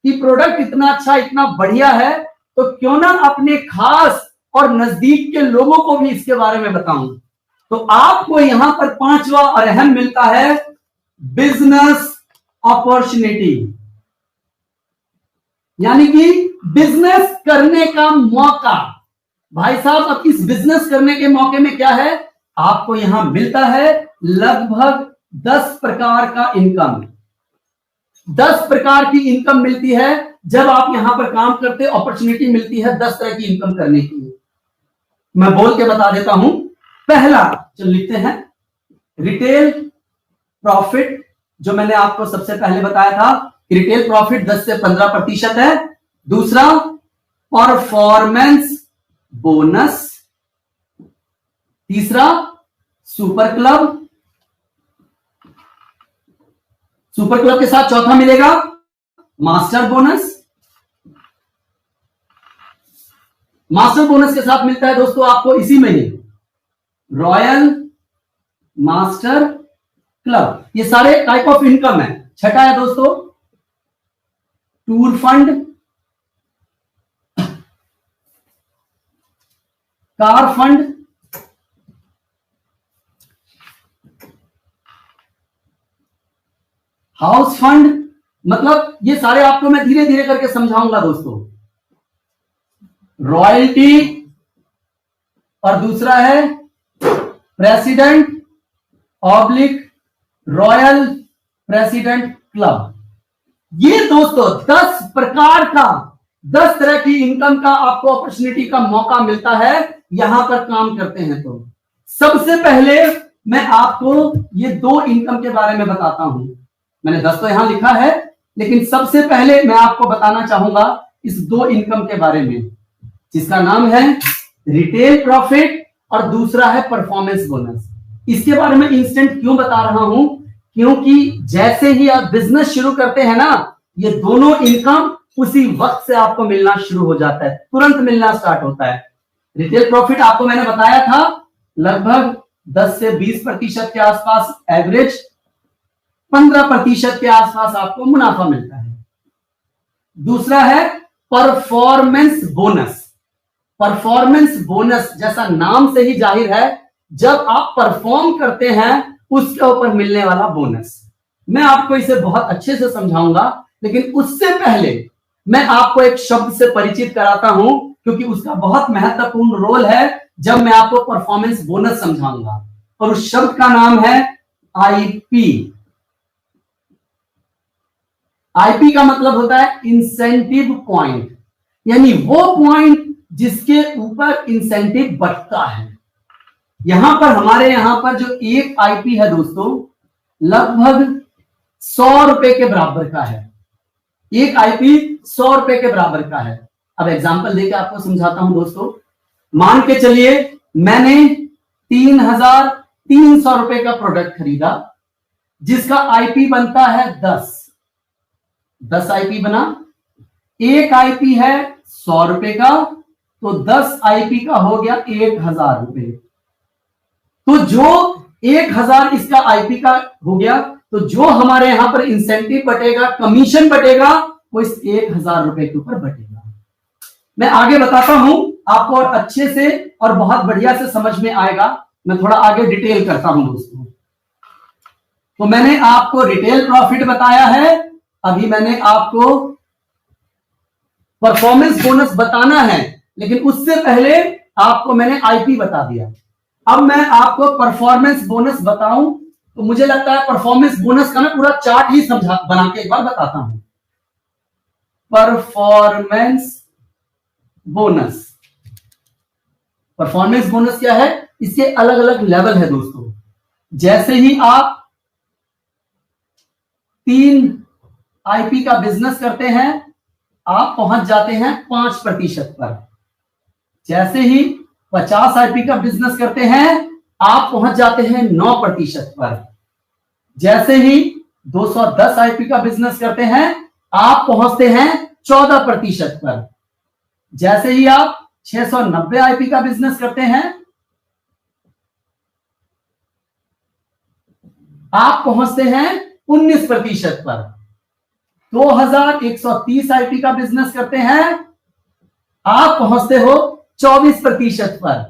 कि प्रोडक्ट इतना अच्छा, इतना बढ़िया है, तो क्यों ना अपने खास और नजदीक के लोगों को भी इसके बारे में बताऊं। तो आपको यहां पर पांचवा और अहम मिलता है बिजनेस अपॉर्चुनिटी, यानी कि बिजनेस करने का मौका। भाई साहब अब इस बिजनेस करने के मौके में क्या है, आपको यहां मिलता है लगभग 10 प्रकार का इनकम। 10 प्रकार की इनकम मिलती है जब आप यहां पर काम करते, अपॉर्चुनिटी मिलती है 10 तरह की इनकम करने की। मैं बोल के बता देता हूं। पहला जो लिखते हैं रिटेल प्रॉफिट, जो मैंने आपको सबसे पहले बताया था, रिटेल प्रॉफिट 10 से 15% है। दूसरा परफॉर्मेंस बोनस। तीसरा सुपर क्लब। सुपर क्लब के साथ चौथा मिलेगा मास्टर बोनस। मास्टर बोनस के साथ मिलता है दोस्तों आपको इसी महीने रॉयल मास्टर क्लब। ये सारे टाइप ऑफ इनकम है। छठा है दोस्तों tour fund, car fund, house fund. मतलब ये सारे आपको मैं धीरे धीरे करके समझाऊंगा दोस्तों। रॉयल्टी, और दूसरा है president oblique royal president club. ये दोस्तों 10 प्रकार का, 10 तरह की इनकम का आपको अपॉर्चुनिटी का मौका मिलता है यहां पर काम करते हैं। तो सबसे पहले मैं आपको ये 2 इनकम के बारे में बताता हूं। मैंने 10 तो यहां लिखा है, लेकिन सबसे पहले मैं आपको बताना चाहूंगा इस 2 इनकम के बारे में, जिसका नाम है रिटेल प्रॉफिट और दूसरा है परफॉर्मेंस बोनस। इसके बारे में इंस्टेंट क्यों बता रहा हूं, क्योंकि जैसे ही आप बिजनेस शुरू करते हैं ना, ये दोनों इनकम उसी वक्त से आपको मिलना शुरू हो जाता है, तुरंत मिलना स्टार्ट होता है। रिटेल प्रॉफिट आपको मैंने बताया था लगभग 10 से 20% के आसपास एवरेज, 15% के आसपास आपको मुनाफा मिलता है। दूसरा है परफॉर्मेंस बोनस। परफॉर्मेंस बोनस जैसा नाम से ही जाहिर है, जब आप परफॉर्म करते हैं उसके ऊपर मिलने वाला बोनस। मैं आपको इसे बहुत अच्छे से समझाऊंगा, लेकिन उससे पहले मैं आपको एक शब्द से परिचित कराता हूं, क्योंकि उसका बहुत महत्वपूर्ण रोल है जब मैं आपको परफॉर्मेंस बोनस समझाऊंगा। और उस शब्द का नाम है आईपी। आईपी का मतलब होता है इंसेंटिव पॉइंट, यानी वो पॉइंट जिसके ऊपर इंसेंटिव बढ़ता है। यहां पर हमारे यहां पर जो एक आईपी है दोस्तों, लगभग 100 रुपए के बराबर का है। एक आईपी 100 रुपए के बराबर का है। अब एग्जांपल देके आपको समझाता हूं दोस्तों। मान के चलिए मैंने 3,300 रुपए का प्रोडक्ट खरीदा, जिसका आईपी बनता है 10 आईपी बना। एक आईपी है 100 रुपए का, तो 10 आईपी का हो गया 1,000 रुपए। तो जो 1,000 इसका आईपी का हो गया, तो जो हमारे यहां पर इंसेंटिव बटेगा, कमीशन बटेगा, वो इस 1,000 रुपए के ऊपर बटेगा। मैं आगे बताता हूं आपको, और अच्छे से और बहुत बढ़िया से समझ में आएगा। मैं थोड़ा आगे डिटेल करता हूं दोस्तों। तो मैंने आपको रिटेल प्रॉफिट बताया है, अभी मैंने आपको परफॉर्मेंस बोनस बताना है, लेकिन उससे पहले आपको मैंने आईपी बता दिया। अब मैं आपको परफॉर्मेंस बोनस बताऊं, तो मुझे लगता है परफॉर्मेंस बोनस का ना पूरा चार्ट ही समझा बना के एक बार बताता हूं। परफॉर्मेंस बोनस, परफॉर्मेंस बोनस क्या है? इसके अलग अलग लेवल है दोस्तों। जैसे ही आप 3 आईपी का बिजनेस करते हैं, आप पहुंच जाते हैं 5% पर। जैसे ही 50 आईपी का बिजनेस करते हैं, आप पहुंच जाते हैं 9% पर। जैसे ही 210 आईपी का बिजनेस करते हैं, आप पहुंचते हैं 14% पर। जैसे ही आप 690 आईपी का बिजनेस करते हैं, आप पहुंचते हैं 19% पर। 2130 आईपी का बिजनेस करते हैं, आप पहुंचते हो 24% पर।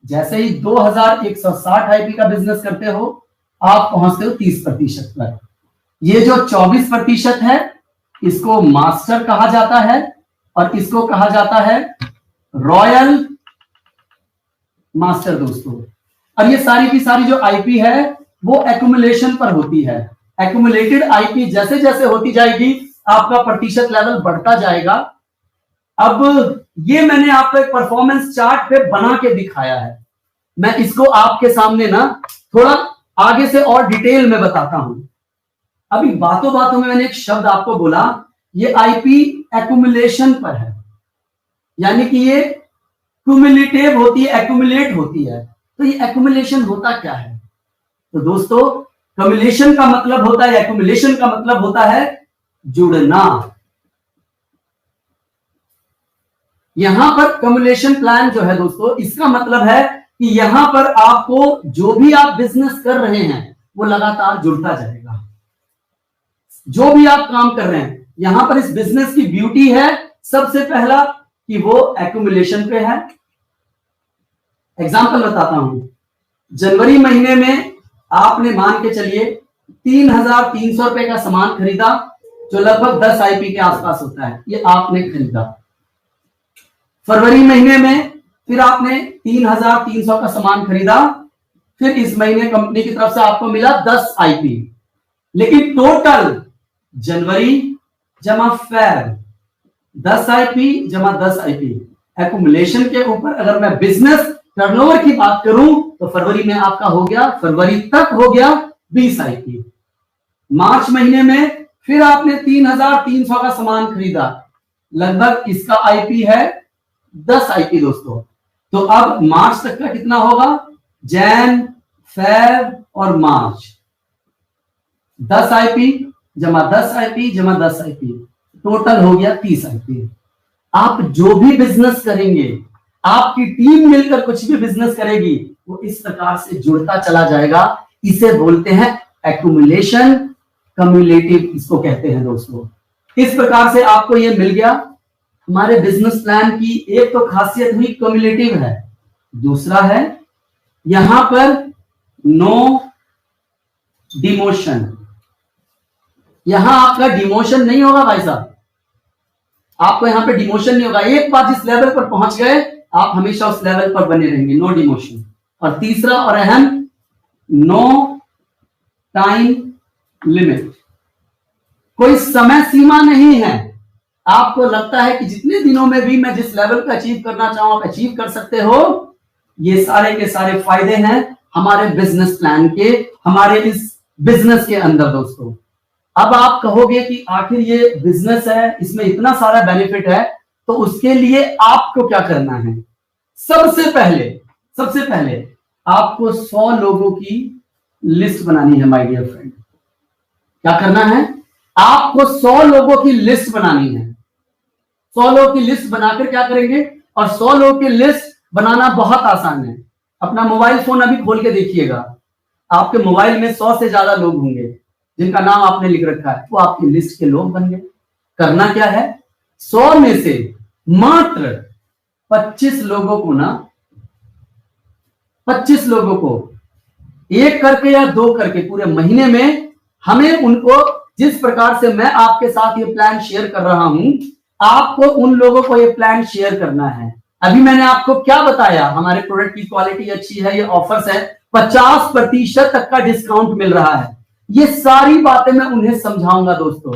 जैसे ही 2160 आईपी का बिजनेस करते हो, आप पहुंचते हो 30% पर। ये जो 24% है, इसको मास्टर कहा जाता है, और इसको कहा जाता है रॉयल मास्टर दोस्तों। और ये सारी की सारी जो आईपी है, वो एक्यूमुलेशन पर होती है। एक्यूमुलेटेड आईपी जैसे जैसे होती जाएगी, आपका प्रतिशत लेवल बढ़ता जाएगा। अब ये मैंने आपको एक परफॉर्मेंस चार्ट पे बना के दिखाया है। मैं इसको आपके सामने ना थोड़ा आगे से और डिटेल में बताता हूं। अभी बातों बातों में मैंने एक शब्द आपको बोला, ये आईपी एक्यूमुलेशन पर है, यानी कि ये क्यूमुलेटिव होती है, एक्यूमुलेट होती है। तो ये एक्यूमुलेशन होता क्या है? तो दोस्तों, कम्युलेशन का मतलब होता है, एक्यूमुलेशन का मतलब होता है जुड़ना। यहां पर कम्युलेशन प्लान जो है दोस्तों, इसका मतलब है कि यहां पर आपको जो भी आप बिजनेस कर रहे हैं, वो लगातार जुड़ता जाएगा। जो भी आप काम कर रहे हैं, यहां पर इस बिजनेस की ब्यूटी है सबसे पहला कि वो एक्यूमुलेशन पे है। एग्जांपल बताता हूं। जनवरी महीने में आपने मान के चलिए 3,300 रुपए का सामान खरीदा, जो लगभग 10 आईपी के आसपास होता है, ये आपने खरीदा। फरवरी महीने में फिर आपने 3,300 का सामान खरीदा, फिर इस महीने कंपनी की तरफ से आपको मिला 10 आईपी। लेकिन टोटल जनवरी जमा फेब 10 आईपी जमा 10 आईपी, एक्यूमुलेशन के ऊपर अगर मैं बिजनेस टर्नओवर की बात करूं, तो फरवरी में आपका हो गया, फरवरी तक हो गया 20 आईपी। मार्च महीने में फिर आपने 3,300 का सामान खरीदा, लगभग इसका आईपी है 10 आईपी दोस्तों। तो अब मार्च तक का कितना होगा? जैन, फेब और मार्च, 10 आईपी जमा 10 आईपी जमा 10 आईपी, टोटल हो गया 30 आईपी। आप जो भी बिजनेस करेंगे, आपकी टीम मिलकर कुछ भी बिजनेस करेगी, वो इस प्रकार से जुड़ता चला जाएगा। इसे बोलते हैं एक्यूमुलेशन, कम्युलेटिव इसको कहते हैं दोस्तों। इस प्रकार से आपको ये मिल गया। हमारे बिजनेस प्लान की एक तो खासियत हुई कम्युलेटिव है, दूसरा है यहां पर नो डिमोशन। यहां आपका डिमोशन नहीं होगा भाई साहब, आपको यहां पे डिमोशन नहीं होगा। एक बार जिस लेवल पर पहुंच गए आप हमेशा उस लेवल पर बने रहेंगे, नो डिमोशन। और तीसरा और अहम, नो टाइम लिमिट। कोई समय सीमा नहीं है। आपको लगता है कि जितने दिनों में भी मैं जिस लेवल पे अचीव करना चाहूं आप अचीव कर सकते हो। ये सारे के सारे फायदे हैं हमारे बिजनेस प्लान के, हमारे इस बिजनेस के अंदर दोस्तों। अब आप कहोगे कि आखिर ये बिजनेस है, इसमें इतना सारा बेनिफिट है, तो उसके लिए आपको क्या करना है? सबसे पहले आपको 100 लोगों की लिस्ट बनानी है माय डियर फ्रेंड। क्या करना है? आपको 100 लोगों की लिस्ट बनानी है। 100 लोगों की लिस्ट बनाकर क्या करेंगे? और 100 लोगों की लिस्ट बनाना बहुत आसान है। अपना मोबाइल फोन अभी खोल के देखिएगा, आपके मोबाइल में 100 से ज्यादा लोग होंगे जिनका नाम आपने लिख रखा है, वो आपकी लिस्ट के लोग बन गए। करना क्या है? 100 में से मात्र 25 लोगों को ना, 25 लोगों को एक करके या 2 करके पूरे महीने में हमें उनको, जिस प्रकार से मैं आपके साथ ये प्लान शेयर कर रहा हूं, आपको उन लोगों को ये प्लान शेयर करना है। अभी मैंने आपको क्या बताया? हमारे प्रोडक्ट की क्वालिटी अच्छी है, ये ऑफर्स है, 50% तक का डिस्काउंट मिल रहा है। ये सारी बातें मैं उन्हें समझाऊंगा दोस्तों।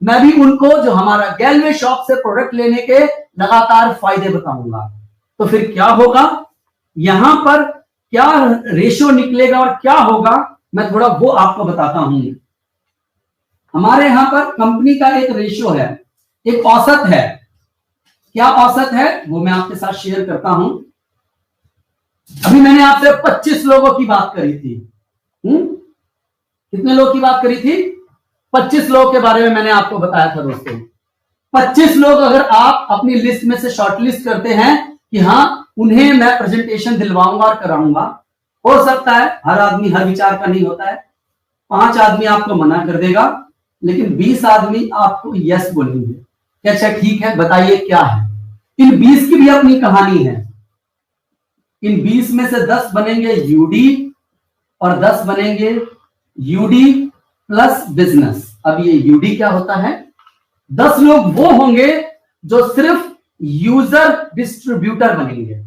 मैं भी उनको जो हमारा गैलवे शॉप से प्रोडक्ट लेने के लगातार फायदे बताऊंगा। तो फिर क्या होगा, यहां पर क्या रेशो निकलेगा और क्या होगा, मैं थोड़ा वो आपको बताता हूं। हमारे यहां पर कंपनी का एक रेशो है, एक औसत है। क्या औसत है वो मैं आपके साथ शेयर करता हूं। अभी मैंने आपसे 25 लोगों की बात करी थी। कितने लोग की बात करी थी? 25 लोग के बारे में मैंने आपको बताया था दोस्तों। 25 लोग अगर आप अपनी लिस्ट में से शॉर्टलिस्ट करते हैं कि हाँ उन्हें मैं प्रेजेंटेशन दिलवाऊंगा और कराऊंगा, हो सकता है हर आदमी हर विचार का नहीं होता है। 5 आदमी आपको मना कर देगा, लेकिन 20 आदमी आपको यस बोलेंगे कि अच्छा ठीक है बताइए क्या है। इन 20 की भी अपनी कहानी है। इन 20 में से 10 बनेंगे यूडी और 10 बनेंगे यूडी प्लस बिजनेस। अब ये यूडी क्या होता है? 10 लोग वो होंगे जो सिर्फ यूजर डिस्ट्रीब्यूटर बनेंगे।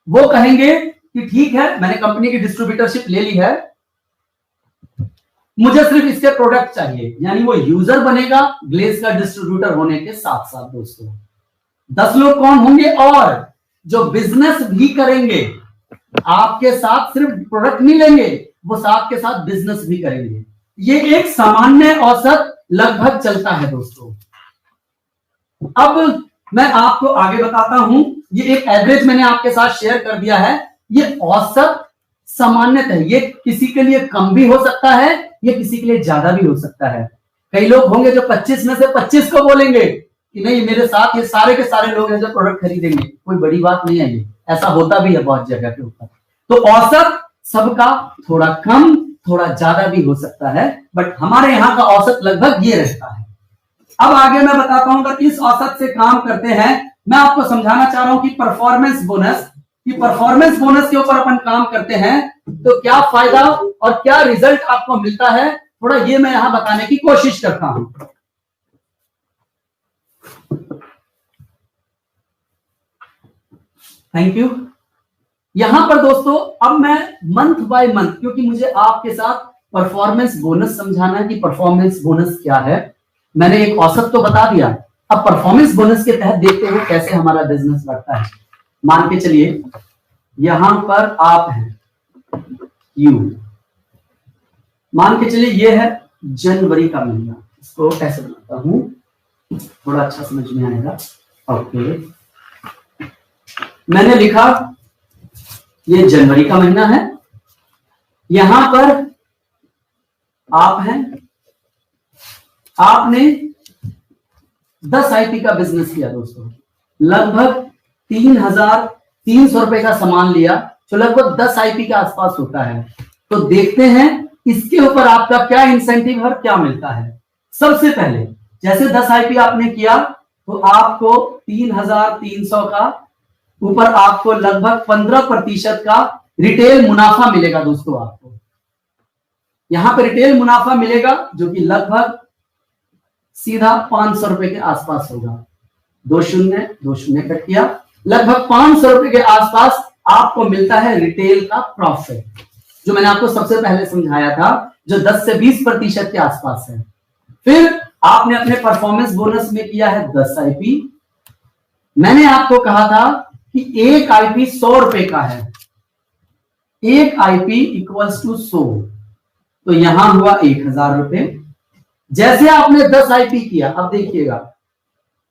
वो कहेंगे कि ठीक है मैंने कंपनी की डिस्ट्रीब्यूटरशिप ले ली है, मुझे सिर्फ इसके प्रोडक्ट चाहिए, यानी वो यूजर बनेगा ग्लेज का डिस्ट्रीब्यूटर होने के साथ साथ दोस्तों। 10 लोग कौन होंगे? और जो बिजनेस भी करेंगे, आपके साथ सिर्फ प्रोडक्ट नहीं लेंगे, वो साथ के साथ बिजनेस भी करेंगे। ये एक सामान्य औसत लगभग चलता है दोस्तों। अब मैं आपको आगे बताता हूं, ये एक एवरेज मैंने आपके साथ शेयर कर दिया है। ये औसत सामान्यतः है, ये किसी के लिए कम भी हो सकता है, ये किसी के लिए ज्यादा भी हो सकता है। कई लोग होंगे जो 25 में से 25 को बोलेंगे कि नहीं मेरे साथ ये सारे के सारे लोग हैं जो प्रोडक्ट खरीदेंगे, कोई बड़ी बात नहीं है। ये ऐसा होता भी है बहुत जगह के ऊपर। तो औसत सबका थोड़ा कम थोड़ा ज्यादा भी हो सकता है, बट हमारे यहाँ का औसत लगभग ये रहता है। अब आगे मैं बताता हूं अगर इस औसत से काम करते हैं, मैं आपको समझाना चाह रहा हूं कि परफॉर्मेंस बोनस के ऊपर अपन काम करते हैं तो क्या फायदा और क्या रिजल्ट आपको मिलता है, थोड़ा ये मैं यहां बताने की कोशिश करता हूं। Thank you. यहां पर दोस्तों अब मैं मंथ बाय मंथ, क्योंकि मुझे आपके साथ परफॉर्मेंस बोनस समझाना है कि परफॉर्मेंस बोनस क्या है। मैंने एक औसत तो बता दिया, अब परफॉर्मेंस बोनस के तहत देखते हैं कैसे हमारा बिजनेस बढ़ता है। मान के चलिए यहां पर आप हैं यू, मान के चलिए ये है जनवरी का महीना। इसको कैसे बनाता हूं थोड़ा अच्छा समझ में आएगा। ओके, मैंने लिखा ये जनवरी का महीना है, यहां पर आप हैं, आपने 10 आईपी का बिजनेस किया दोस्तों, लगभग 3,300 रुपए का सामान लिया, जो लगभग 10 आईपी के आसपास होता है। तो देखते हैं इसके ऊपर आपका क्या इंसेंटिव और क्या मिलता है। सबसे पहले जैसे 10 आईपी आपने किया तो आपको 3,300 का ऊपर आपको लगभग 15% का रिटेल मुनाफा मिलेगा दोस्तों। आपको यहां पर रिटेल मुनाफा मिलेगा जो कि लगभग सीधा 500 रुपए के आसपास होगा। 2 शून्य कट किया, लगभग 500 रुपए के आसपास आपको मिलता है रिटेल का प्रॉफिट, जो मैंने आपको सबसे पहले समझाया था, जो 10 से 20% के आसपास है। फिर आपने अपने परफॉर्मेंस बोनस में किया है 10 आईपी। मैंने आपको कहा था कि एक आईपी 100 रुपए का है, एक आईपी इक्वल्स टू 100, तो यहां हुआ 1,000 रुपए। जैसे आपने 10 आईपी किया, अब देखिएगा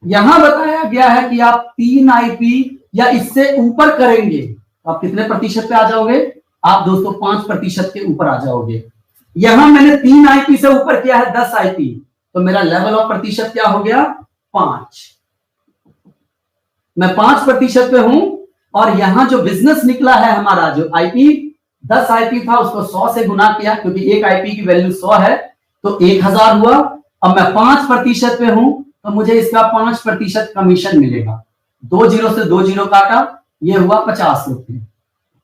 यहां बताया गया है कि आप 3 आईपी या इससे ऊपर करेंगे, आप कितने प्रतिशत पे आ जाओगे? आप दोस्तों 5% के ऊपर आ जाओगे। यहां मैंने 3 आईपी से ऊपर किया है 10 आईपी, तो मेरा लेवल ऑफ प्रतिशत क्या हो गया? 5। मैं 5% पे हूं, और यहां जो बिजनेस निकला है हमारा, जो आईपी 10 आईपी था उसको 100 से गुना किया, क्योंकि एक आईपी की वैल्यू 100 है, तो 1,000 हुआ। अब मैं 5% पे हूं तो मुझे इसका 5% कमीशन मिलेगा। 2 जीरो से 2 जीरो काटा, ये हुआ 50 रुपए।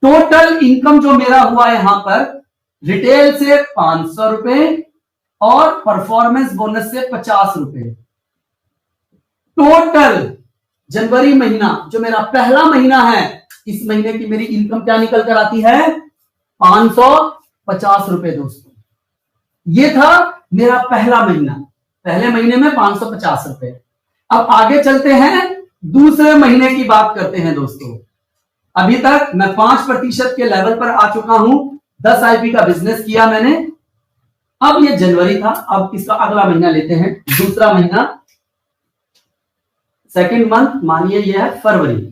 टोटल इनकम जो मेरा हुआ यहां पर, रिटेल से 500 रुपए और परफॉर्मेंस बोनस से 50 रुपए। टोटल जनवरी महीना जो मेरा पहला महीना है, इस महीने की मेरी इनकम क्या निकल कर आती है? 550 रुपए दोस्तों। ये था मेरा पहला महीना, पहले महीने में 550 रुपए। अब आगे चलते हैं, दूसरे महीने की बात करते हैं दोस्तों। अभी तक मैं 5% के लेवल पर आ चुका हूं, 10 आईपी का बिजनेस किया मैंने। अब ये जनवरी था, अब इसका अगला महीना लेते हैं, दूसरा महीना, सेकेंड मंथ, मानिए यह है फरवरी।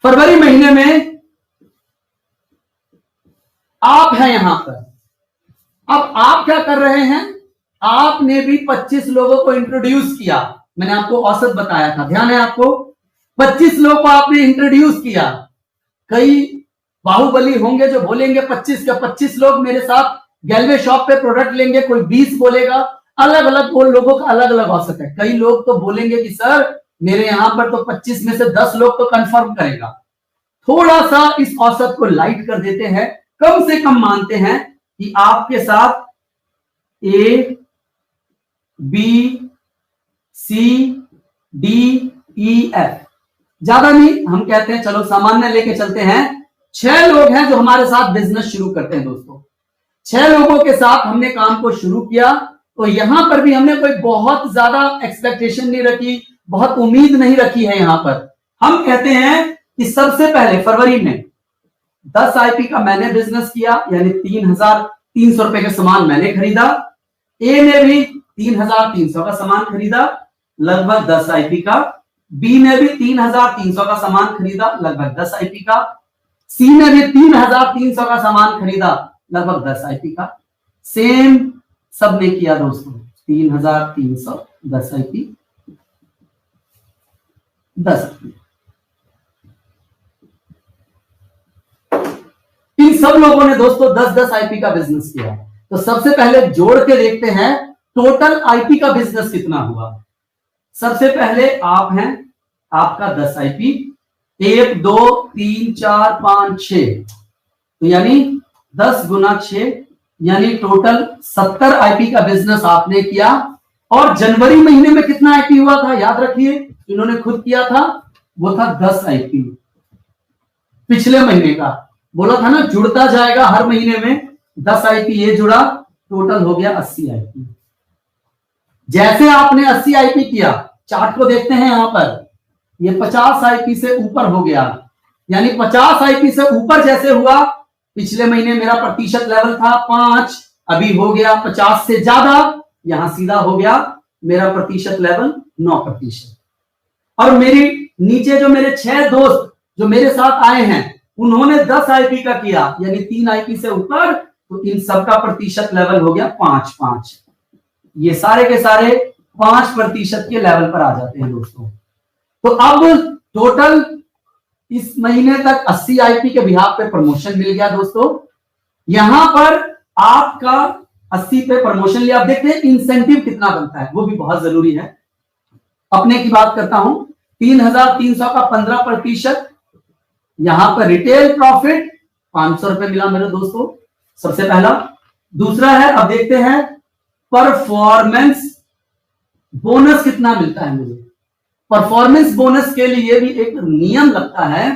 फरवरी महीने में आप हैं यहां पर। अब आप क्या कर रहे हैं? आपने भी 25 लोगों को इंट्रोड्यूस किया। मैंने आपको औसत बताया था, ध्यान है आपको? 25 लोगों को आपने इंट्रोड्यूस किया। कई बाहुबली होंगे जो बोलेंगे 25 के 25 लोग मेरे साथ गैलवे शॉप पे प्रोडक्ट लेंगे, कोई 20 बोलेगा। अलग अलग लोगों का अलग अलग औसत है। कई लोग तो बोलेंगे कि सर मेरे यहां पर तो 25 में से 10 लोग तो कंफर्म करेगा। थोड़ा सा इस औसत को लाइट कर देते हैं, कम से कम मानते हैं कि आपके साथ ए, बी, सी, डी, ई, एफ, ज्यादा नहीं, हम कहते हैं चलो सामान्य लेके चलते हैं, 6 लोग हैं जो हमारे साथ बिजनेस शुरू करते हैं दोस्तों। 6 लोगों के साथ हमने काम को शुरू किया, तो यहां पर भी हमने कोई बहुत ज्यादा एक्सपेक्टेशन नहीं रखी, बहुत उम्मीद नहीं रखी है। यहां पर हम कहते हैं कि सबसे पहले फरवरी में 10 आईपी का मैंने बिजनेस किया, यानी 3,300 रुपए का सामान मैंने खरीदा। ए ने भी 3,300 का सामान खरीदा, लगभग 10 आईपी का। बी ने भी 3,300 का सामान खरीदा, लगभग 10 आईपी का। सी ने भी 3,300 का सामान खरीदा, लगभग 10 आईपी का। सेम सबने किया दोस्तों, 3,300, 10 आईपी, 10 आईपी। इन सब लोगों ने दोस्तों 10-10 आईपी का बिजनेस किया। तो सबसे पहले जोड़ के देखते हैं टोटल आईपी का बिजनेस कितना हुआ। सबसे पहले आप हैं, आपका 10 आईपी, 1 2 3 4 5 6, तो यानी 10 गुना 6, यानी टोटल 70 आईपी का बिजनेस आपने किया। और जनवरी महीने में कितना आईपी हुआ था याद रखिए, इन्होंने खुद किया था, वो था 10 आईपी। पिछले महीने का बोला था ना, जुड़ता जाएगा हर महीने में, 10 आईपी ये जुड़ा, टोटल हो गया 80 आईपी। जैसे आपने 80 आईपी किया, चार्ट को देखते हैं यहां पर, ये 50 आईपी से ऊपर हो गया, यानी 50 आईपी से ऊपर जैसे हुआ, पिछले महीने मेरा प्रतिशत लेवल था 5, अभी हो गया 50 से ज्यादा, यहां सीधा हो गया मेरा प्रतिशत लेवल 9%। और मेरी नीचे जो मेरे 6 दोस्त जो मेरे साथ आए हैं, उन्होंने 10 आईपी का किया, यानी 3 आईपी से ऊपर, तो इन सबका प्रतिशत लेवल हो गया 5-5। ये सारे के सारे 5% के लेवल पर आ जाते हैं दोस्तों। तो अब टोटल इस महीने तक 80 आईपी के बिहाफ पे प्रमोशन मिल गया दोस्तों। यहां पर आपका 80 पे प्रमोशन लिया। आप देखते हैं इंसेंटिव कितना बनता है, वो भी बहुत जरूरी है। अपने की बात करता हूं, 3,300 का 15%। यहां पर रिटेल प्रॉफिट 500 रुपए मिला मेरे दोस्तों, सबसे पहला। दूसरा है, अब देखते हैं परफॉर्मेंस बोनस कितना मिलता है मुझे। परफॉर्मेंस बोनस के लिए भी एक नियम लगता है।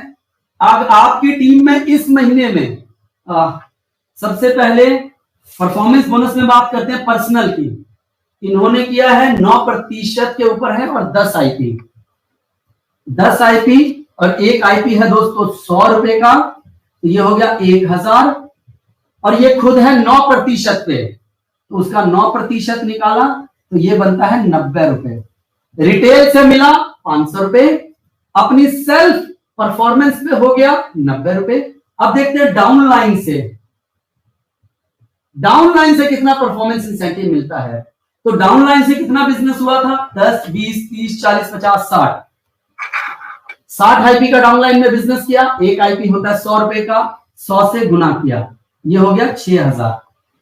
अब आपकी टीम में इस महीने में सबसे पहले परफॉर्मेंस बोनस में बात करते हैं पर्सनल की। इन्होंने किया है 9% के ऊपर है और 10 आईपी। 10 आईपी और 1 आईपी है दोस्तों 100 रुपए का, तो ये हो गया 1000। और ये खुद है 9% पे, तो उसका 9% निकाला तो ये बनता है 90 रुपए। रिटेल से मिला 500 रुपए, अपनी सेल्फ परफॉर्मेंस पे हो गया 90 रुपए। अब देखते हैं डाउनलाइन से। डाउनलाइन से कितना परफॉर्मेंस इंसेंटिव मिलता है। तो डाउनलाइन से कितना बिजनेस हुआ था, 10, 20, 30, 40, 50, 60। 60 आईपी का डाउनलाइन में बिजनेस किया। 1 आईपी होता है 100 रुपए का, 100 से गुना किया, ये हो गया 6000।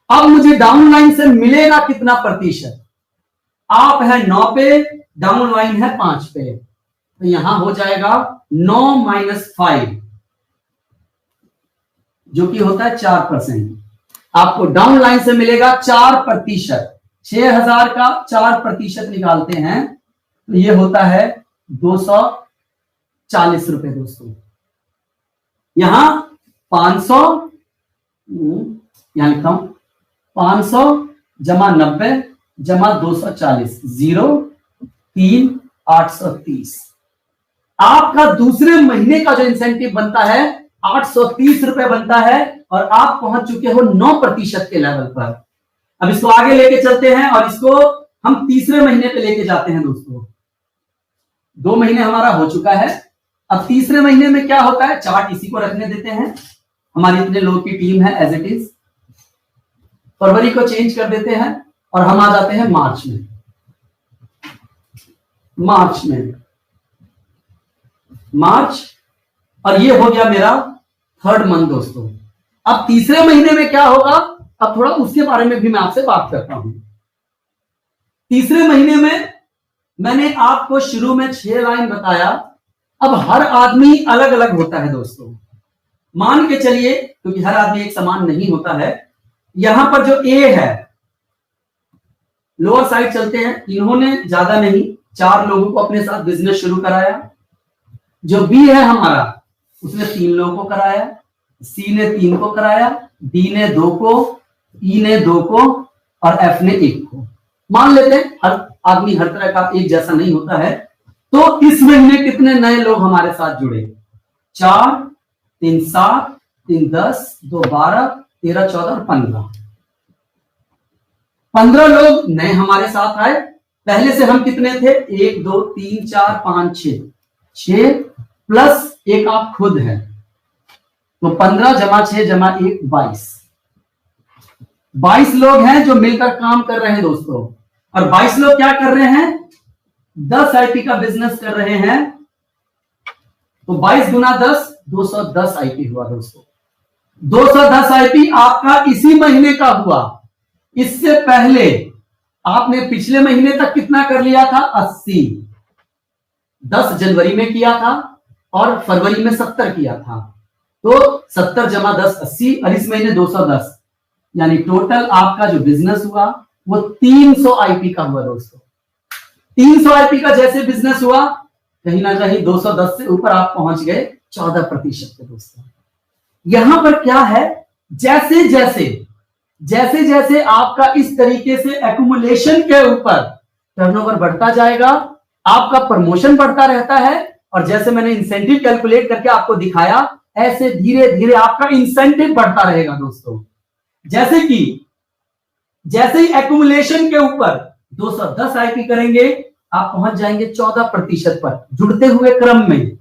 अब मुझे डाउनलाइन से मिलेगा कितना प्रतिशत। आप है 9 पे, डाउनलाइन है 5 पे, तो यहां हो जाएगा 9 - 5, जो कि होता है 4%। आपको डाउनलाइन से मिलेगा 4%। 6000 का 4% निकालते हैं तो ये होता है 240 रुपए दोस्तों। यहां 500, यहां लिखता हूं 500 जमा 90 जमा 240, 0, 3, 830। आपका दूसरे महीने का जो इंसेंटिव बनता है 830 रुपए बनता है, और आप पहुंच चुके हो 9% के लेवल पर। अब इसको आगे लेके चलते हैं और इसको हम तीसरे महीने पे लेके जाते हैं दोस्तों। 2 महीने हमारा हो चुका है, अब तीसरे महीने में क्या होता है, चार्ट इसी को रखने देते हैं। हमारी इतने लोग की टीम है एज इट इज। फरवरी को चेंज कर देते हैं और हम आ जाते हैं मार्च में। मार्च, और ये हो गया मेरा 3rd मंथ दोस्तों। अब तीसरे महीने में क्या होगा, अब थोड़ा उसके बारे में भी मैं आपसे बात करता हूं। तीसरे महीने में मैंने आपको शुरू में 6 लाइन बताया। अब हर आदमी अलग अलग होता है दोस्तों, मान के चलिए, क्योंकि हर आदमी एक समान नहीं होता है। यहां पर जो ए है, लोअर साइड चलते हैं, इन्होंने ज्यादा नहीं 4 लोगों को अपने साथ बिजनेस शुरू कराया। जो बी है हमारा, उसने 3 लोगों को कराया, सी ने 3 को कराया, डी ने 2 को, ई ने 2 को, और एफ ने 1 को। मान लेते हैं हर आदमी हर तरह का एक जैसा नहीं होता है। तो इस महीने कितने नए लोग हमारे साथ जुड़े, 4, 3, 7, 3, 10, 2, 12, 13, 14 और 15। 15 लोग नए हमारे साथ आए। पहले से हम कितने थे, 1, 2, 3, 4, 5, 6 प्लस 1 आप खुद है, तो 15 जमा 6 जमा 1, 22 लोग हैं जो मिलकर काम कर रहे हैं दोस्तों। और 22 लोग क्या कर रहे हैं, 10 आईपी का बिजनेस कर रहे हैं। तो 22 गुना 10, 210 आईपी हुआ दोस्तों। 210 आईपी आपका इसी महीने का हुआ। इससे पहले आपने पिछले महीने तक कितना कर लिया था, 80। 10 जनवरी में किया था और फरवरी में 70 किया था। तो 70 जमा 10 80, और इस महीने 210, यानी टोटल आपका जो बिजनेस हुआ वो 300 आईपी का हुआ दोस्तों। 300 आईपी का जैसे बिजनेस हुआ, कहीं ना कहीं 210 से ऊपर आप पहुंच गए 14% पे दोस्तों। यहां पर क्या है, जैसे जैसे आपका इस तरीके से एक्युमुलेशन के ऊपर टर्नओवर बढ़ता जाएगा, आपका प्रमोशन बढ़ता रहता है। और जैसे मैंने इंसेंटिव कैलकुलेट करके आपको दिखाया, ऐसे धीरे धीरे आपका इंसेंटिव बढ़ता रहेगा दोस्तों। जैसे ही एक्युमुलेशन के ऊपर 210 आईपी करेंगे, आप पहुंच जाएंगे 14% पर जुड़ते हुए क्रम में।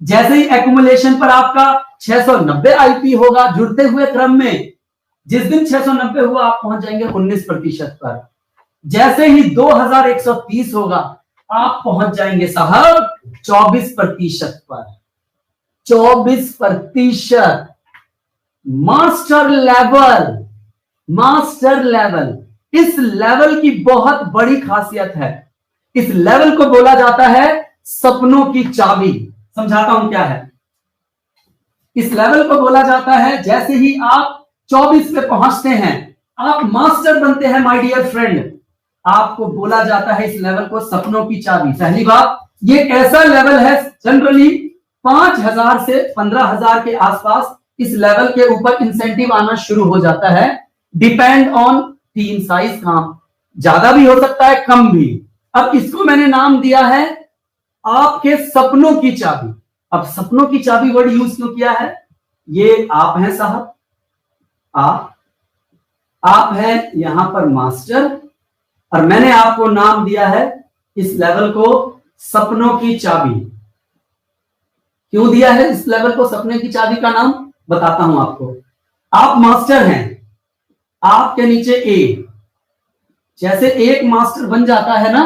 जैसे ही एक्युमुलेशन पर आपका 690 आईपी होगा जुड़ते हुए क्रम में, जिस दिन 690 हुआ आप पहुंच जाएंगे 19% पर। जैसे ही 2130 होगा, आप पहुंच जाएंगे साहब 24% पर। 24%। मास्टर लेवल, इस लेवल की बहुत बड़ी खासियत है। इस लेवल को बोला जाता है सपनों की चाबी। समझाता हूं क्या है। इस लेवल को बोला जाता है, जैसे ही आप 24 पे पहुंचते हैं, आप मास्टर बनते हैं माय डियर फ्रेंड, आपको बोला जाता है इस लेवल को सपनों की चाबी। पहली बात, ये एक ऐसा लेवल है, जनरली 5,000 से 15,000 के आसपास इस लेवल के ऊपर इंसेंटिव आना शुरू हो जाता है। डिपेंड ऑन टीम साइज, काम ज्यादा भी हो सकता है, कम भी। अब इसको मैंने नाम दिया है आपके सपनों की चाबी। अब सपनों की चाबी वर्ड यूज क्यों किया है? ये आप हैं साहब, आप हैं यहां पर मास्टर, और मैंने आपको नाम दिया है इस लेवल को सपनों की चाबी। क्यों दिया है इस लेवल को सपने की चाबी का नाम? बताता हूं आपको। आप मास्टर हैं, आपके नीचे ए, जैसे एक मास्टर बन जाता है ना,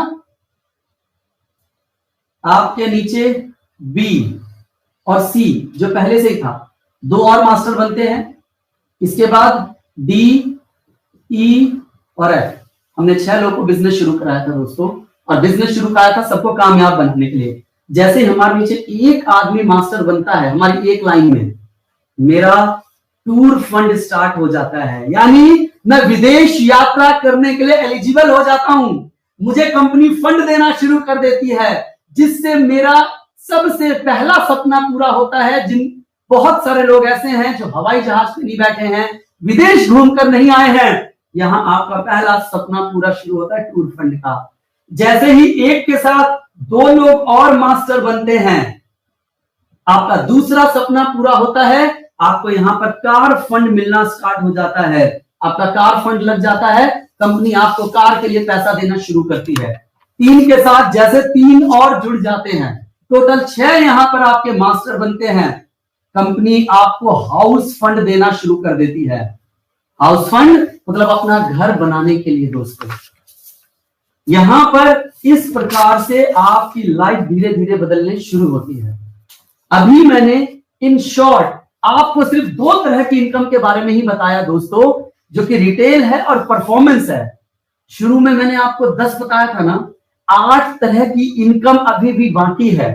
आपके नीचे बी और सी जो पहले से ही था, 2 और मास्टर बनते हैं। इसके बाद डी, ई और एफ। हमने 6 लोगों को बिजनेस शुरू कराया था दोस्तों, और बिजनेस शुरू कराया था सबको कामयाब बनने के लिए। जैसे ही हमारे नीचे एक आदमी मास्टर बनता है हमारी एक लाइन में, मेरा टूर फंड स्टार्ट हो जाता है, यानी मैं विदेश यात्रा करने के लिए एलिजिबल हो जाता हूं। मुझे कंपनी फंड देना शुरू कर देती है, जिससे मेरा सबसे पहला सपना पूरा होता है। जिन बहुत सारे लोग ऐसे हैं जो हवाई जहाज पे नहीं बैठे हैं, विदेश घूमकर नहीं आए हैं, यहां आपका पहला सपना पूरा शुरू होता है टूर फंड का। जैसे ही एक के साथ 2 लोग और मास्टर बनते हैं, आपका दूसरा सपना पूरा होता है। आपको यहां पर कार फंड मिलना स्टार्ट हो जाता है, आपका कार फंड लग जाता है, कंपनी आपको कार के लिए पैसा देना शुरू करती है। 3 के साथ जैसे 3 और जुड़ जाते हैं, टोटल 6 यहां पर आपके मास्टर बनते हैं। कंपनी आपको हाउस फंड देना शुरू कर देती है। हाउस फंड मतलब अपना घर बनाने के लिए दोस्तों। यहां पर इस प्रकार से आपकी लाइफ धीरे धीरे बदलने शुरू होती है। अभी मैंने इन शॉर्ट आपको सिर्फ 2 तरह की इनकम के बारे में ही बताया दोस्तों, जो कि रिटेल है और परफॉर्मेंस है। शुरू में मैंने आपको 10 बताया था ना, 8 तरह की इनकम अभी भी बाकी है।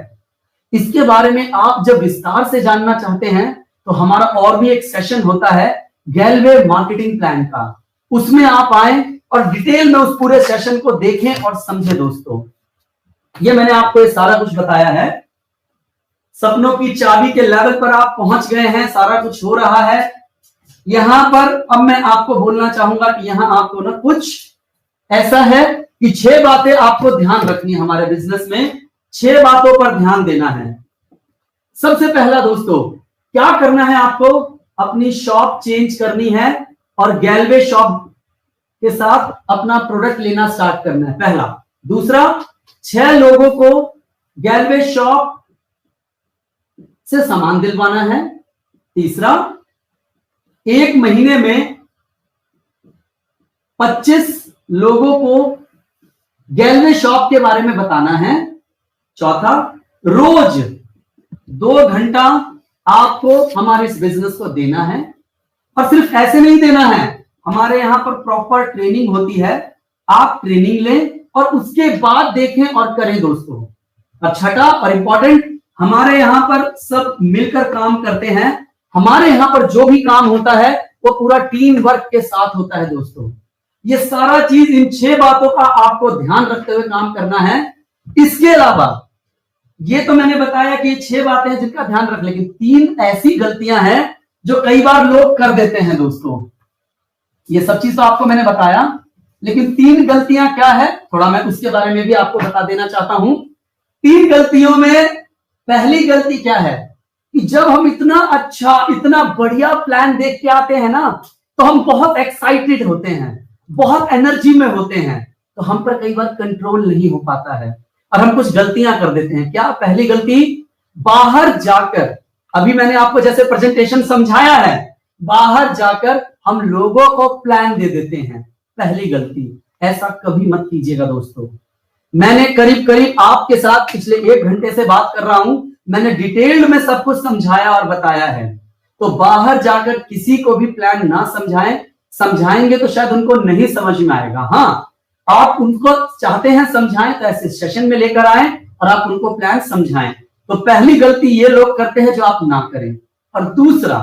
इसके बारे में आप जब विस्तार से जानना चाहते हैं तो हमारा और भी एक सेशन होता है गैलवे मार्केटिंग प्लान का, उसमें आप आए और डिटेल में उस पूरे सेशन को देखें और समझें दोस्तों। ये मैंने आपको ये सारा कुछ बताया है। सपनों की चाबी के लेवल पर आप पहुंच गए हैं, सारा कुछ हो रहा है। यहां पर अब मैं आपको बोलना चाहूंगा कि यहां आपको ना कुछ ऐसा है कि 6 बातें आपको ध्यान रखनी है। हमारे बिजनेस में 6 बातों पर ध्यान देना है। सबसे पहला दोस्तों, क्या करना है आपको? अपनी शॉप चेंज करनी है और गैलवे शॉप के साथ अपना प्रोडक्ट लेना स्टार्ट करना है, पहला। दूसरा, 6 लोगों को गैलवे शॉप से सामान दिलवाना है। तीसरा, 1 महीने में 25 लोगों को गैलवे शॉप के बारे में बताना है। चौथा, रोज 2 घंटा आपको हमारे इस बिजनेस को देना है, और सिर्फ ऐसे नहीं देना है, हमारे यहां पर प्रॉपर ट्रेनिंग होती है। आप ट्रेनिंग लें और उसके बाद देखें और करें दोस्तों। और छठा और इंपॉर्टेंट, हमारे यहां पर सब मिलकर काम करते हैं। हमारे यहां पर जो भी काम होता है वो पूरा टीम वर्क के साथ होता है दोस्तों। ये सारा चीज, इन 6 बातों का आपको ध्यान रखते हुए काम करना है। इसके अलावा ये तो मैंने बताया कि 6 बातें हैं जिनका ध्यान रख, लेकिन 3 ऐसी गलतियां हैं जो कई बार लोग कर देते हैं दोस्तों। ये सब चीज तो आपको मैंने बताया, लेकिन 3 गलतियां क्या है थोड़ा मैं उसके बारे में भी आपको बता देना चाहता हूं। 3 गलतियों में पहली गलती क्या है कि जब हम इतना अच्छा, इतना बढ़िया प्लान देख के आते हैं ना, तो हम बहुत एक्साइटेड होते हैं, बहुत एनर्जी में होते हैं, तो हम पर कई बार कंट्रोल नहीं हो पाता है और हम कुछ गलतियां कर देते हैं। क्या? पहली गलती, बाहर जाकर, अभी मैंने आपको जैसे प्रेजेंटेशन समझाया है, बाहर जाकर हम लोगों को प्लान दे देते हैं। पहली गलती, ऐसा कभी मत कीजिएगा दोस्तों। मैंने करीब करीब आपके साथ पिछले 1 घंटे से बात कर रहा हूं, मैंने डिटेल्ड में सब कुछ समझाया और बताया है। तो बाहर जाकर किसी को भी प्लान ना समझाएं, समझाएंगे तो शायद उनको नहीं समझ में आएगा। हाँ, आप उनको चाहते हैं समझाएं तो ऐसे सेशन में लेकर आए और आप उनको प्लान समझाएं। तो पहली गलती ये लोग करते हैं जो आप ना करें। और दूसरा,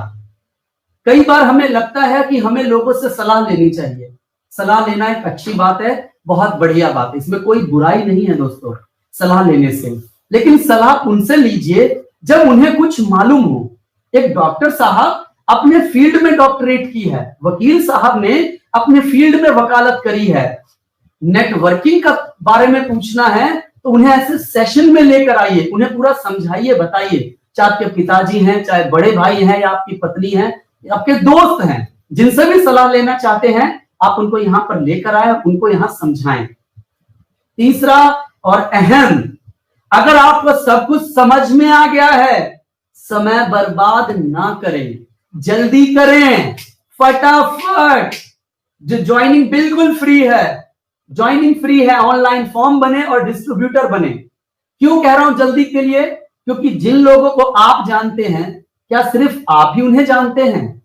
कई बार हमें लगता है कि हमें लोगों से सलाह लेनी चाहिए। सलाह लेना एक अच्छी बात है, बहुत बढ़िया बात है, इसमें कोई बुराई नहीं है दोस्तों सलाह लेने से। लेकिन सलाह उनसे लीजिए जब उन्हें कुछ मालूम हो। एक डॉक्टर साहब अपने फील्ड में डॉक्टरेट की है, वकील साहब ने अपने फील्ड में वकालत करी है। नेटवर्किंग का बारे में पूछना है तो उन्हें ऐसे सेशन में लेकर आइए, उन्हें पूरा समझाइए, बताइए। चाहे आपके पिताजी हैं, चाहे बड़े भाई हैं, या आपकी पत्नी है, आपके दोस्त हैं, जिनसे भी सलाह लेना चाहते हैं आप उनको यहां पर लेकर आए, उनको यहां समझाएं। तीसरा और अहम, अगर आपको सब कुछ समझ में आ गया है, समय बर्बाद ना करें, जल्दी करें, फटाफट। जो ज्वाइनिंग बिल्कुल फ्री है, ज्वाइनिंग फ्री है, ऑनलाइन फॉर्म बने और डिस्ट्रीब्यूटर बने। क्यों कह रहा हूं जल्दी के लिए? क्योंकि जिन लोगों को आप जानते हैं, क्या सिर्फ आप ही उन्हें जानते हैं?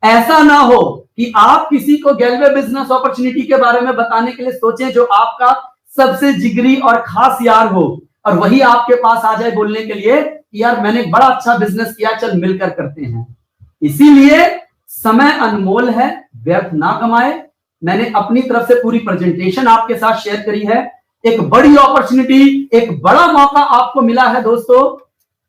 ऐसा ना हो कि आप किसी को गेलवे बिजनेस अपॉर्चुनिटी के बारे में बताने के लिए सोचें जो आपका सबसे जिगरी और खास यार हो, और वही आपके पास आ जाए बोलने के लिए कि यार मैंने एक बड़ा अच्छा बिजनेस किया, चल मिलकर करते हैं। इसीलिए समय अनमोल है, व्यर्थ ना कमाए। मैंने अपनी तरफ से पूरी प्रेजेंटेशन आपके साथ शेयर करी है। एक बड़ी अपॉर्चुनिटी, एक बड़ा मौका आपको मिला है दोस्तों।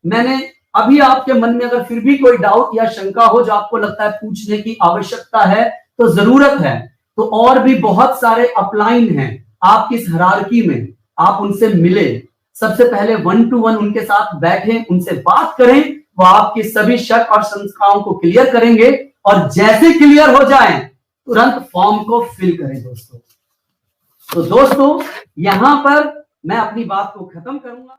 मैंने अभी आपके मन में अगर फिर भी कोई डाउट या शंका हो जो आपको लगता है पूछने की आवश्यकता है, तो जरूरत है, तो और भी बहुत सारे अपलाइन हैं आपकी इस हायरार्की में, आप उनसे मिले। सबसे पहले 1 to 1 उनके साथ बैठें, उनसे बात करें, वो आपकी सभी शक और शंकाओं को क्लियर करेंगे, और जैसे क्लियर हो जाए तुरंत फॉर्म को फिल करें दोस्तों। तो दोस्तों यहां पर मैं अपनी बात को खत्म करूंगा।